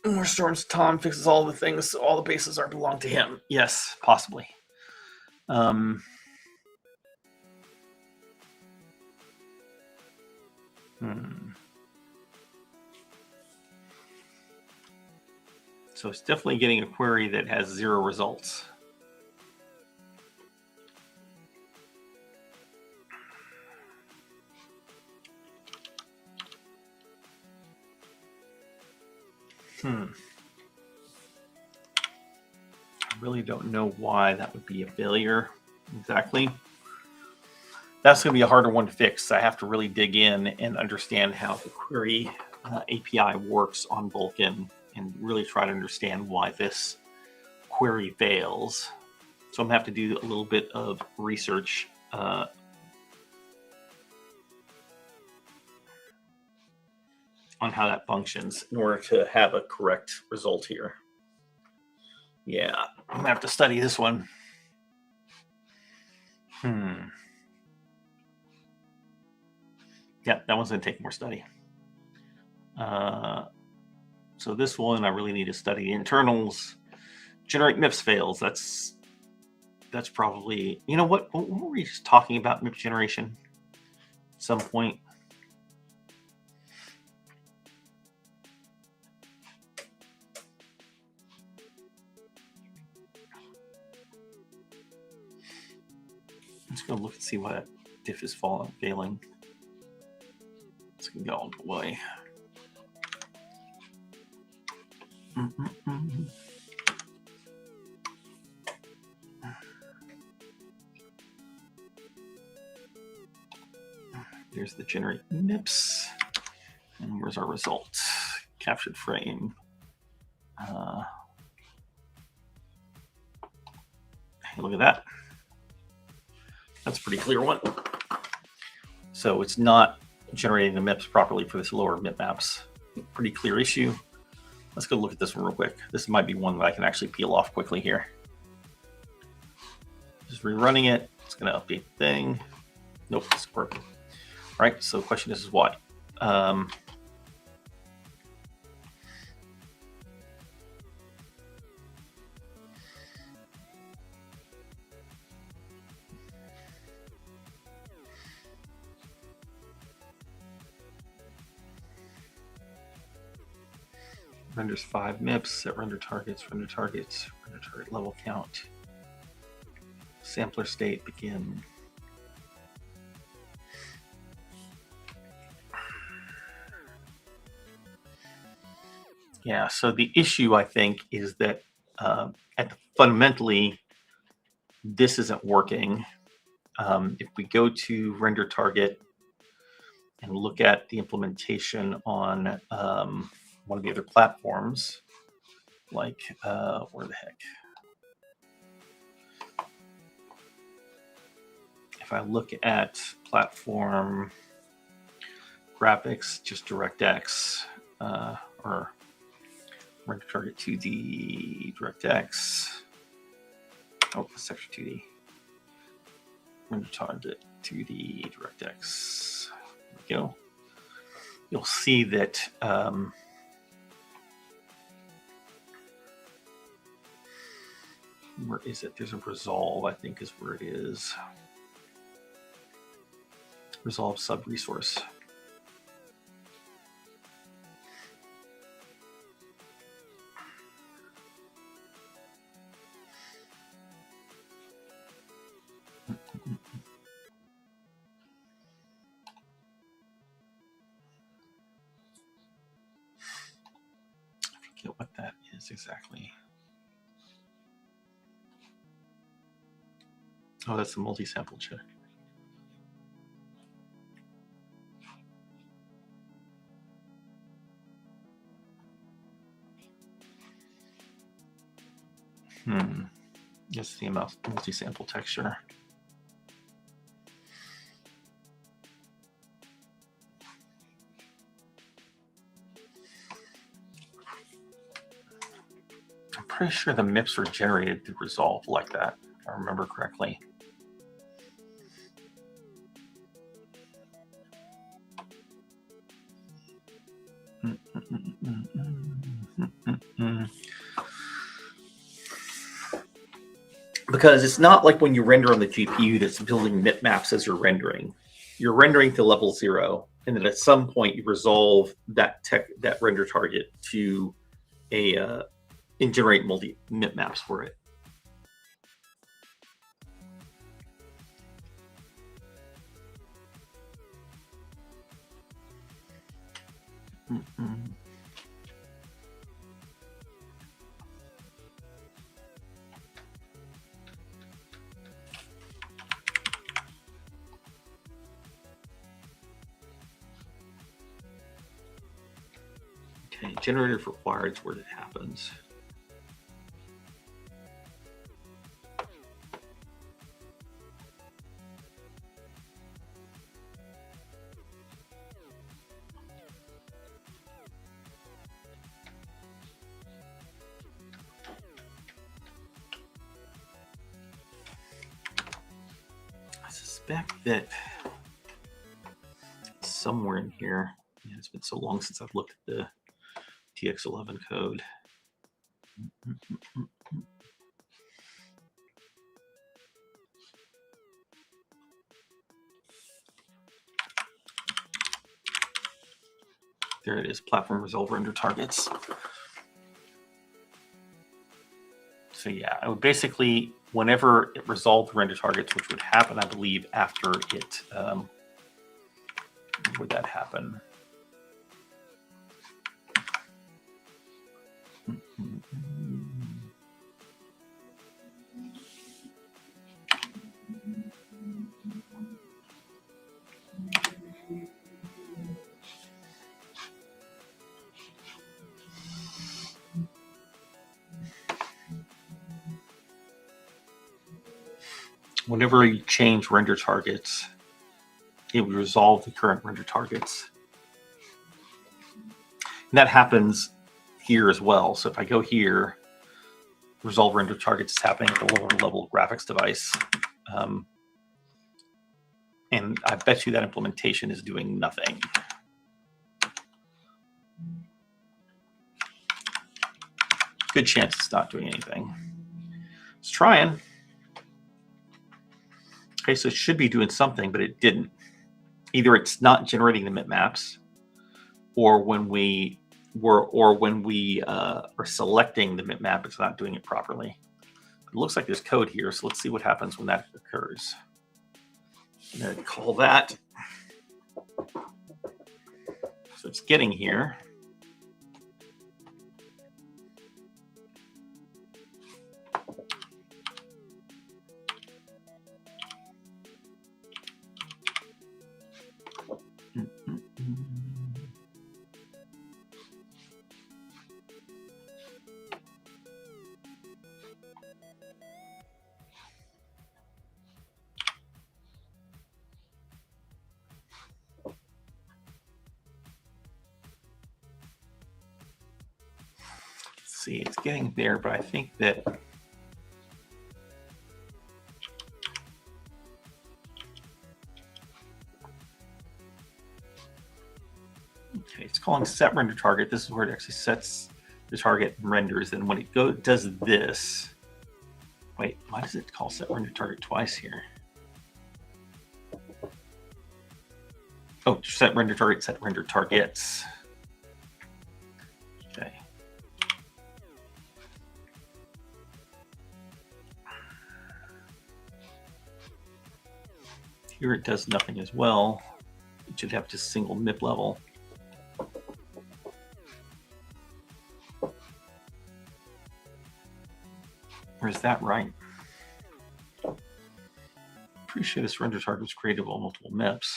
Or Storms Tom fixes all the things, so all the bases are belong to him. Yes, possibly. So it's definitely getting a query that has 0 results. I really don't know why that would be a failure exactly. That's going to be a harder one to fix. I have to really dig in and understand how the query API works on Vulkan and really try to understand why this query fails. So I'm going to have to do a little bit of research on how that functions in order to have a correct result here. Yeah, I'm going to have to study this one. Yeah, that one's going to take more study. So this one, I really need to study the internals. Generate MIPS fails. That's probably, you know what were we just talking about MIPS generation at some point? I'm just going to look and see why that diff is failing. It's going to go all the way. There's the generate MIPS. And where's our result? Captured frame. Hey, look at that. That's a pretty clear one. So it's not generating the MIPS properly for this lower MIP maps. Pretty clear issue. Let's go look at this one real quick. This might be one that I can actually peel off quickly here. Just rerunning it. It's going to update the thing. Nope, it's working. All right, so the question is why? Renders 5 MIPS, set render target level count. Sampler state begin. Yeah, so the issue I think is that fundamentally this isn't working. If we go to render target and look at the implementation on one of the other platforms, like where the heck? If I look at platform graphics, just DirectX or render target 2D DirectX. Oh, section 2D. Render target 2D DirectX. There we go. You'll see that where is it? There's a resolve, I think is where it is. Resolve sub resource. I forget what that is exactly. Oh, that's the multi-sample check. Just the multi-sample texture. I'm pretty sure the MIPS were generated through resolve like that, if I remember correctly. Because it's not like when you render on the GPU that's building bitmaps as you're rendering. You're rendering to level 0, and then at some point you resolve that render target to a and generate multi bitmaps for it. Okay, generator required is where it happens. I suspect that somewhere in here, yeah, it's been so long since I've looked at the TX11 code. There it is, platform resolve render targets. So yeah, I would basically, whenever it resolved render targets, which would happen, I believe, after it, would that happen? Whenever you change render targets, it would resolve the current render targets. And that happens here as well. So if I go here, resolve render targets is happening at the lower level graphics device. And I bet you that implementation is doing nothing. Good chance it's not doing anything. It's trying. Okay, so it should be doing something, but it didn't. Either it's not generating the bitmaps, or when we are selecting the bitmap, it's not doing it properly. It looks like there's code here, so let's see what happens when that occurs. I'm going to call that. So it's getting here. See, it's getting there, but I think that okay, it's calling set render target. This is where it actually sets the target and renders. And when it does this, wait, why does it call set render target twice here? Oh, set render target, set render targets. Okay. Here it does nothing as well. It should have just single MIP level. Or is that right? Pretty sure this render target was created on multiple MIPs.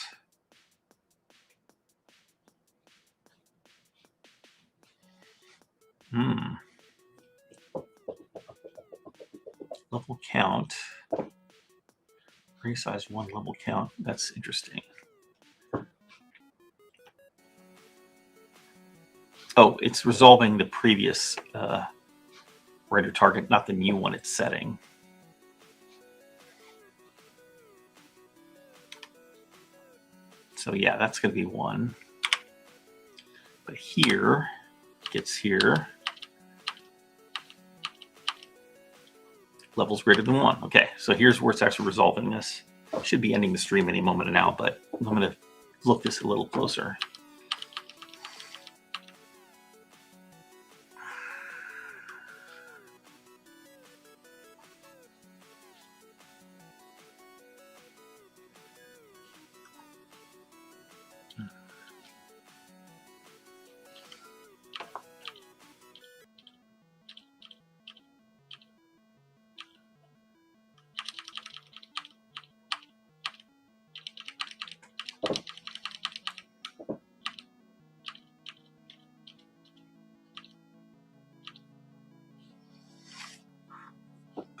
Level count. Resize one level count. That's interesting. Oh, it's resolving the previous render target, not the new one it's setting. So yeah, that's going to be 1. But here, gets here, levels greater than 1. Okay, so here's where it's actually resolving this. Should be ending the stream any moment now, but I'm going to look this a little closer.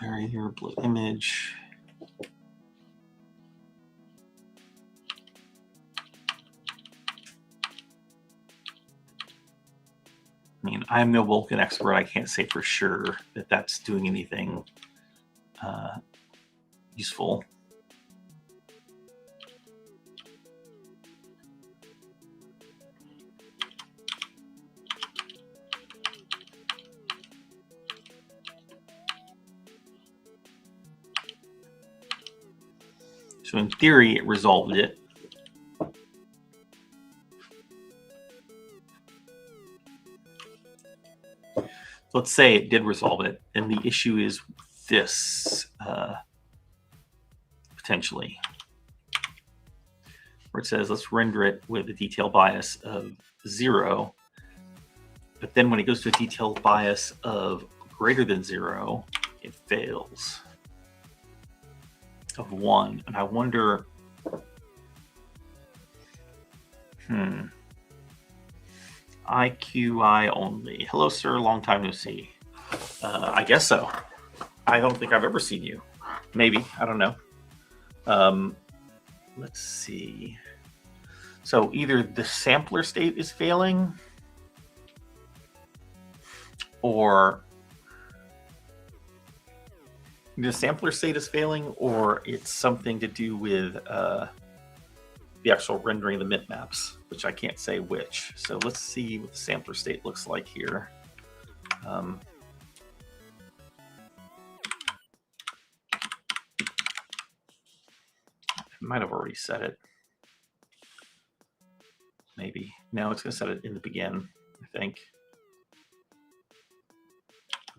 Barrier, blue image. I mean, I'm no Vulkan expert. I can't say for sure that that's doing anything useful. So in theory, it resolved it. Let's say it did resolve it, and the issue is this, potentially, where it says, let's render it with a detail bias of 0. But then when it goes to a detail bias of greater than 0, it fails. Of 1. And I wonder, IQI only. Hello, sir. Long time no see. I guess so. I don't think I've ever seen you. Maybe. I don't know. Let's see. So either the sampler state is failing, or the sampler state is failing, or it's something to do with the actual rendering of the bitmaps, which I can't say which. So let's see what the sampler state looks like here. I might have already set it. Maybe. No, it's going to set it in the begin, I think.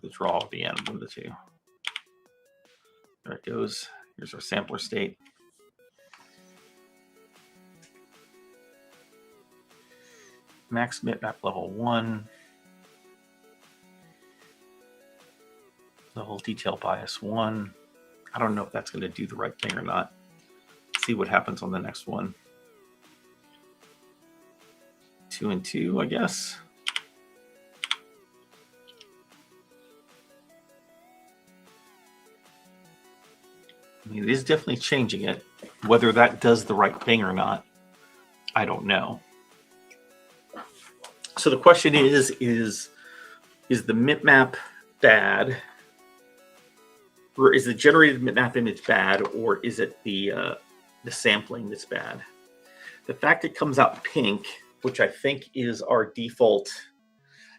The draw at the end, one of the two. There it goes. Here's our sampler state. Max bitmap level 1. Level detail bias 1. I don't know if that's going to do the right thing or not. Let's see what happens on the next one. 2 and 2, I guess. I mean, it is definitely changing it. Whether that does the right thing or not, I don't know. So the question is the bitmap bad? Or is the generated bitmap image bad, or is it the sampling that's bad? The fact it comes out pink, which I think is our default,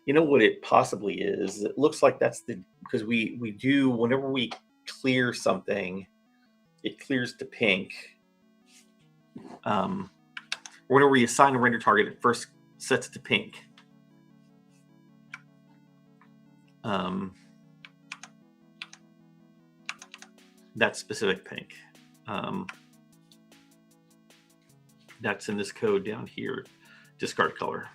you know what it possibly is? It looks like that's because we do, whenever we clear something, it clears to pink. Whenever we assign a render target, it first sets it to pink. That specific pink. That's in this code down here, discard color.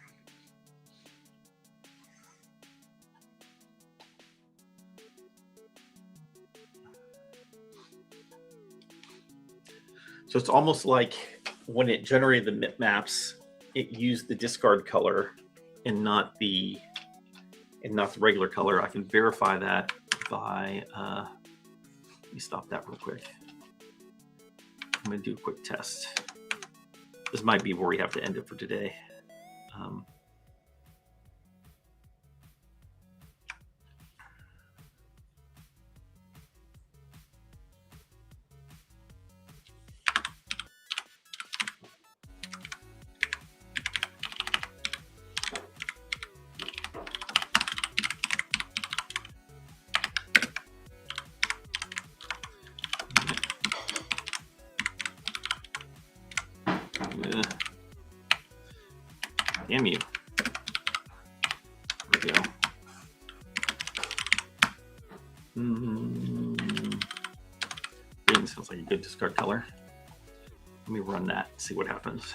So it's almost like when it generated the bitmaps, it used the discard color and not the regular color. I can verify that by let me stop that real quick. I'm going to do a quick test. This might be where we have to end it for today. Damn you. There we go. Green sounds like a good discard color. Let me run that, see what happens.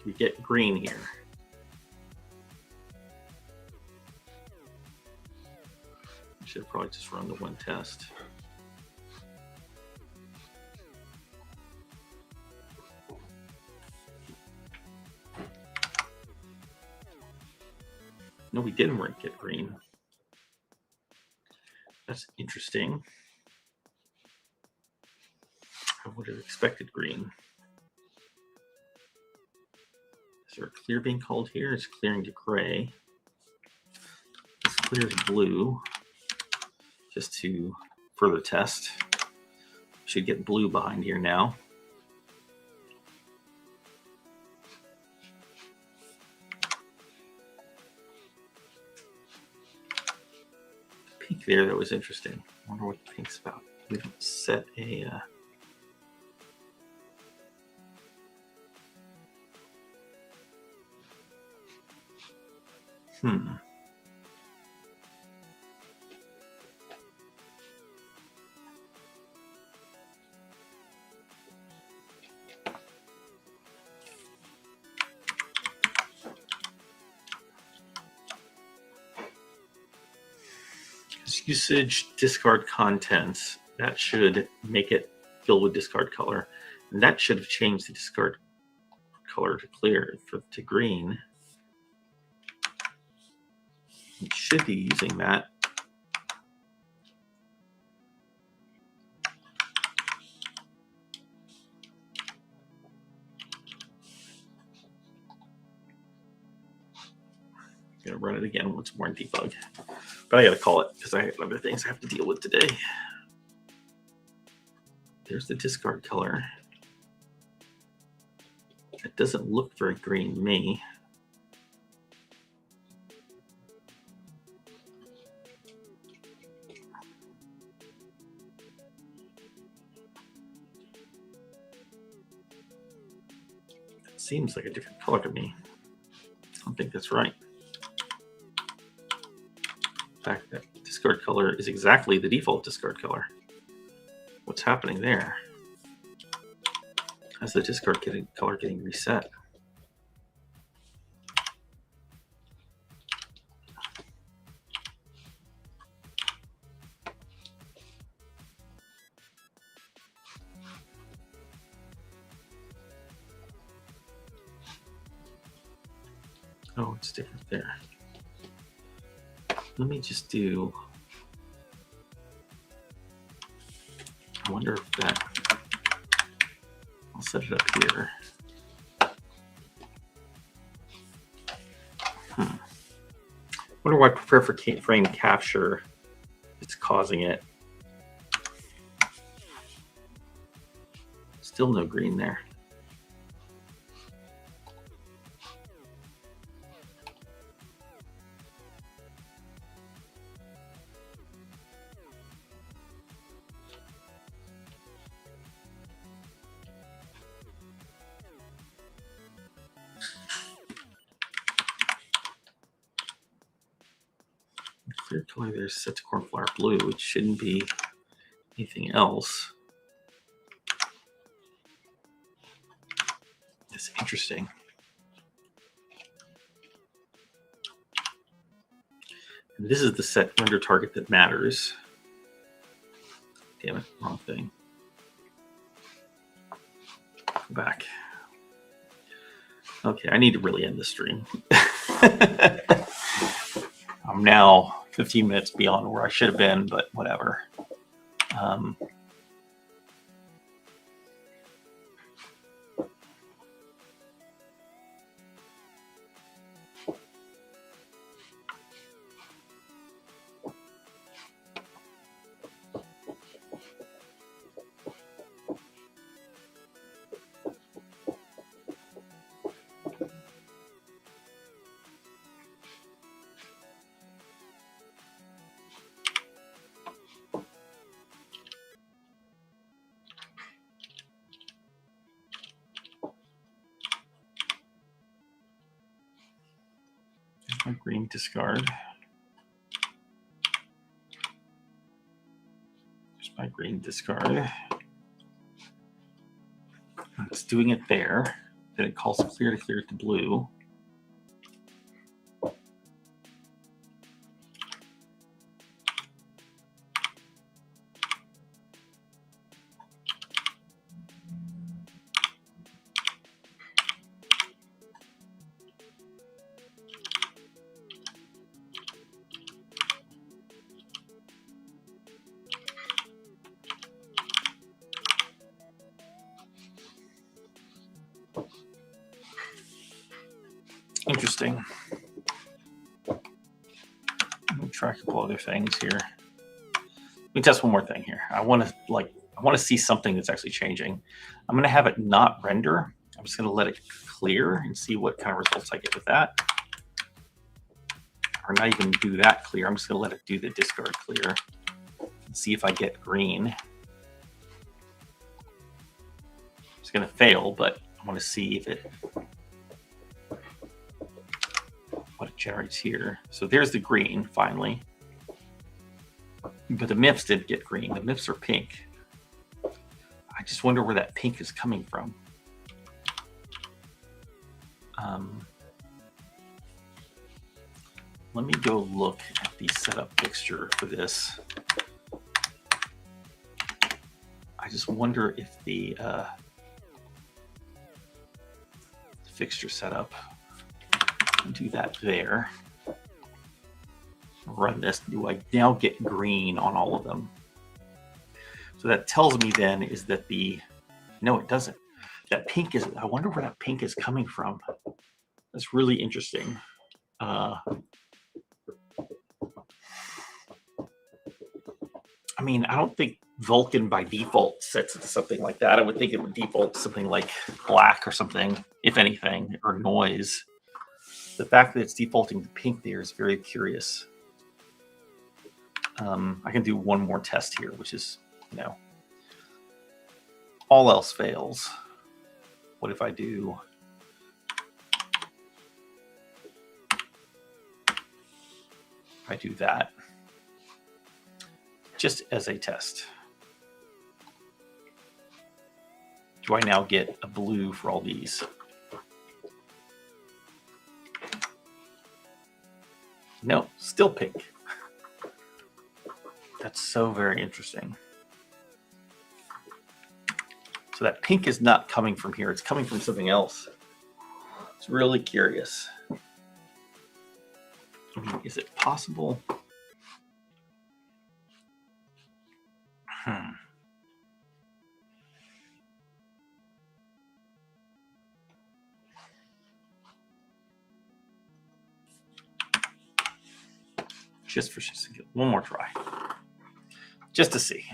We get green here. I should have probably just run the one test. No, we didn't get green. That's interesting. I would have expected green. Is there a clear being called here? It's clearing to gray. This clears blue. Just to further test. Should get blue behind here now. Pink there, that was interesting. I wonder what the pink's about. We haven't set a usage discard contents, that should make it fill with discard color, and that should have changed the discard color to clear to green. It should be using that. I'm gonna run it again once more in debug. But I gotta call it because I have other things I have to deal with today. There's the discard color. It doesn't look very green to me. It seems like a different color to me. I don't think that's right. In fact, that discard color is exactly the default discard color. What's happening there? How's the discard color getting reset? Oh, it's different there. Let me just do, I wonder if that, I'll set it up here. Wonder why prepare for frame capture, it's causing it. Still no green there. Clear color there is set to cornflower blue. It shouldn't be anything else. It's interesting. And this is the set render target that matters. Damn it, wrong thing. Go back. Okay, I need to really end the stream. I'm now 15 minutes beyond where I should have been, but whatever. My green discard. There's my green discard. It's doing it there. Then it calls clear to clear it to blue. Interesting. Let me try a couple other things here. Let me test one more thing here. I want to see something that's actually changing. I'm going to have it not render. I'm just going to let it clear and see what kind of results I get with that. Or not even do that clear. I'm just going to let it do the discard clear and see if I get green. It's going to fail, but I want to see if what it generates here. So there's the green finally. But the MIPS didn't get green. The MIPS are pink. I just wonder where that pink is coming from. Let me go look at the setup fixture for this. I just wonder if the fixture setup, do that there. Run this. Do I now get green on all of them? So that tells me then is that no, it doesn't. That pink is, I wonder where that pink is coming from. That's really interesting. I mean, I don't think Vulkan by default sets it to something like that. I would think it would default to something like black or something, if anything, or noise. The fact that it's defaulting to pink there is very curious. I can do one more test here, which is, all else fails. What if I do? If I do that, just as a test. Do I now get a blue for all these? No, still pink. That's so very interesting. So that pink is not coming from here. It's coming from something else. It's really curious. I mean, is it possible? Just one more try. Just to see.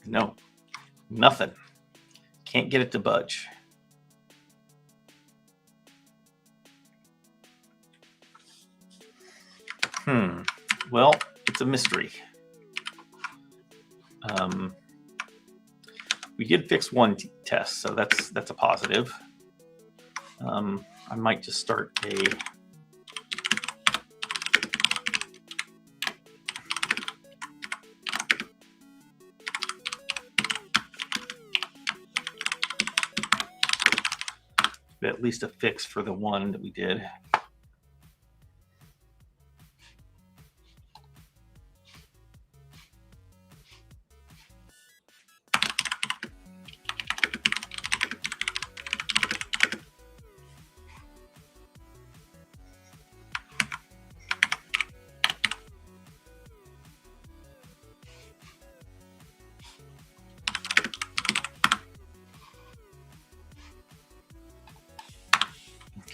No, nothing. Can't get it to budge. Well, it's a mystery. We did fix one test, so that's a positive. I might just start a at least a fix for the one that we did.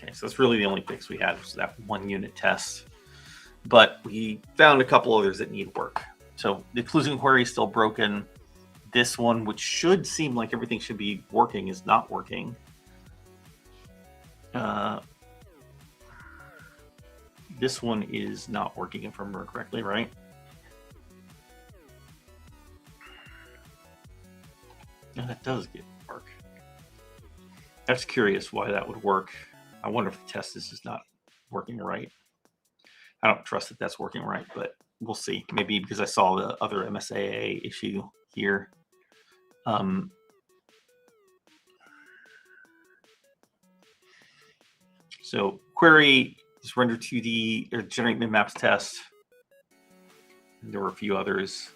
Okay, so that's really the only fix we had was that one unit test. But we found a couple others that need work. So the occlusion query is still broken. This one, which should seem like everything should be working, is not working. This one is not working, if I remember correctly, right? Yeah, that does get work. That's curious why that would work. I wonder if the test is just not working right. I don't trust that that's working right, but we'll see. Maybe because I saw the other MSAA issue here. So query is render 2D or generate min-maps test. And there were a few others.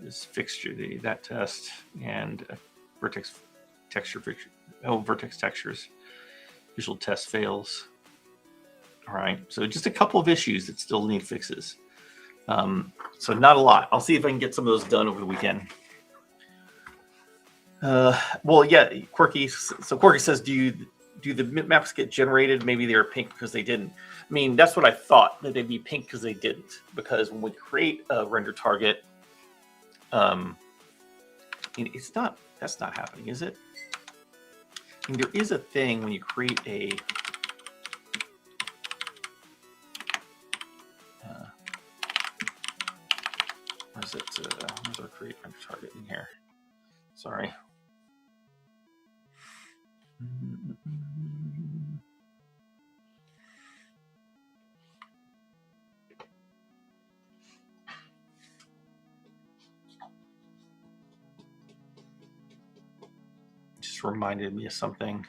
This fixture, that test, and vertex texture fixture. Oh, vertex textures. Visual test fails. All right, so just a couple of issues that still need fixes. So not a lot. I'll see if I can get some of those done over the weekend. Well, yeah, Quirky. So Quirky says, do the maps get generated? Maybe they were pink because they didn't. I mean, that's what I thought, that they'd be pink because they didn't. Because when we create a render target, it's not. That's not happening, is it? I mean, there is a thing when you create a where's it? Where's our create render target in here? Sorry. Just reminded me of something.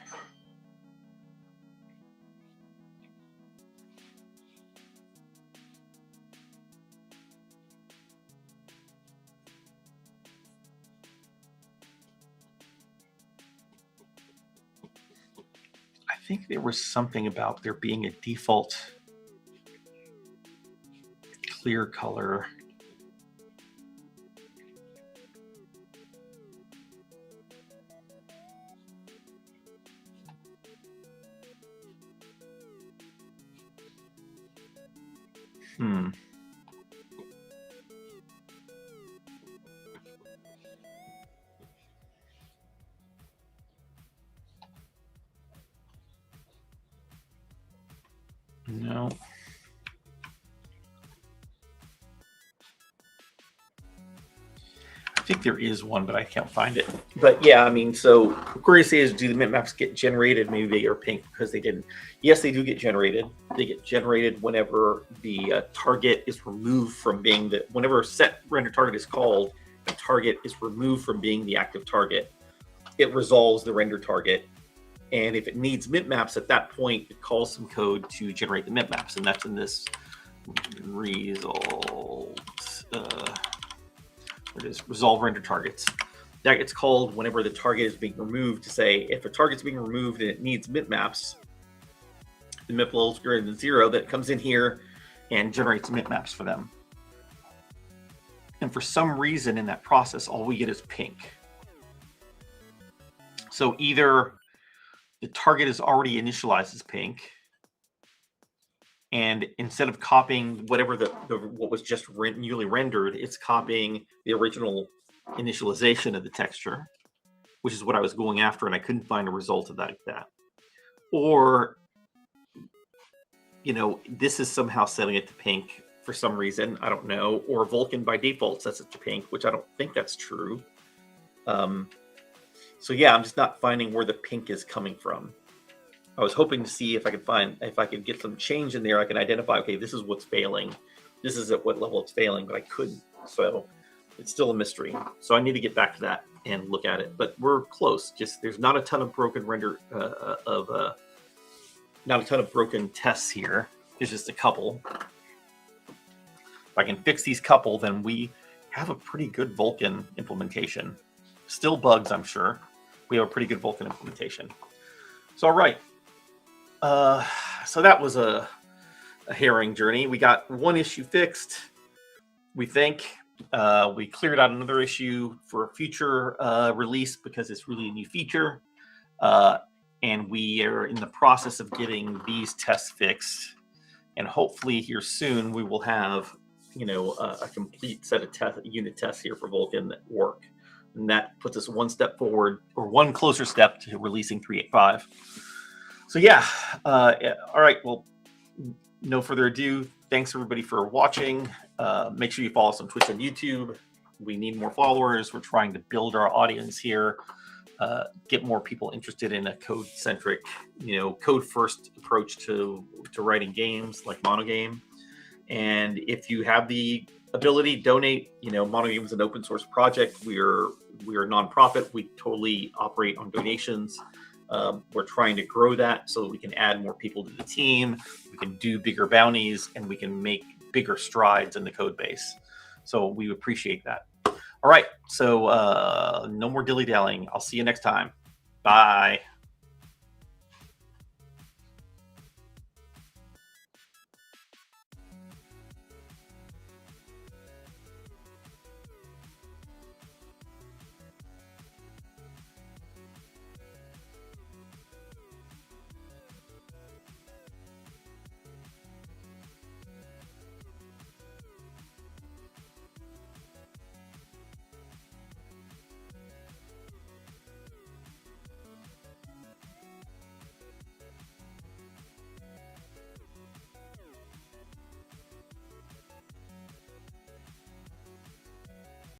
I think there was something about there being a default clear color. No. I think there is one, but I can't find it. But yeah, I mean, so query says, do the min-maps get generated? Maybe they are pink because they didn't. Yes, they do get generated. They get generated whenever the target is removed from being the, whenever a set render target is called, the target is removed from being the active target. It resolves the render target. And if it needs min-maps at that point, it calls some code to generate the min-maps. And that's in this result. It is resolve render targets. That gets called whenever the target is being removed to say if a target's being removed and it needs min-maps, the mip level is greater than 0, that comes in here and generates min-maps for them. And for some reason in that process, all we get is pink. So either the target is already initialized as pink, and instead of copying whatever what was just newly rendered, it's copying the original initialization of the texture, which is what I was going after, and I couldn't find a result of that. Or, you know, this is somehow setting it to pink for some reason. I don't know. Or Vulkan by default sets it to pink, which I don't think that's true. So yeah, I'm just not finding where the pink is coming from. I was hoping to see if I could get some change in there. I can identify, okay, this is what's failing. This is at what level it's failing, but I couldn't. So it's still a mystery. So I need to get back to that and look at it. But we're close. Just there's not a ton of broken not a ton of broken tests here. There's just a couple. If I can fix these couple, then we have a pretty good Vulkan implementation. Still bugs, I'm sure. We have a pretty good Vulkan implementation. So all right. So that was a herring journey. We got one issue fixed. We think we cleared out another issue for a future release because it's really a new feature. And we are in the process of getting these tests fixed. And hopefully here soon we will have, you know, a complete set of unit tests here for Vulkan that work. And that puts us one step forward, or one closer step to releasing 3.8.5. So yeah, all right, well, no further ado. Thanks everybody for watching. Make sure you follow us on Twitch and YouTube. We need more followers. We're trying to build our audience here. get more people interested in a code-centric, code-first approach to writing games like MonoGame. And if you have the ability, donate. MonoGame is an open source project. We're a nonprofit. We totally operate on donations. We're trying to grow that so that we can add more people to the team. We can do bigger bounties, and we can make bigger strides in the code base. So we appreciate that. All right. So no more dilly-dallying. I'll see you next time. Bye.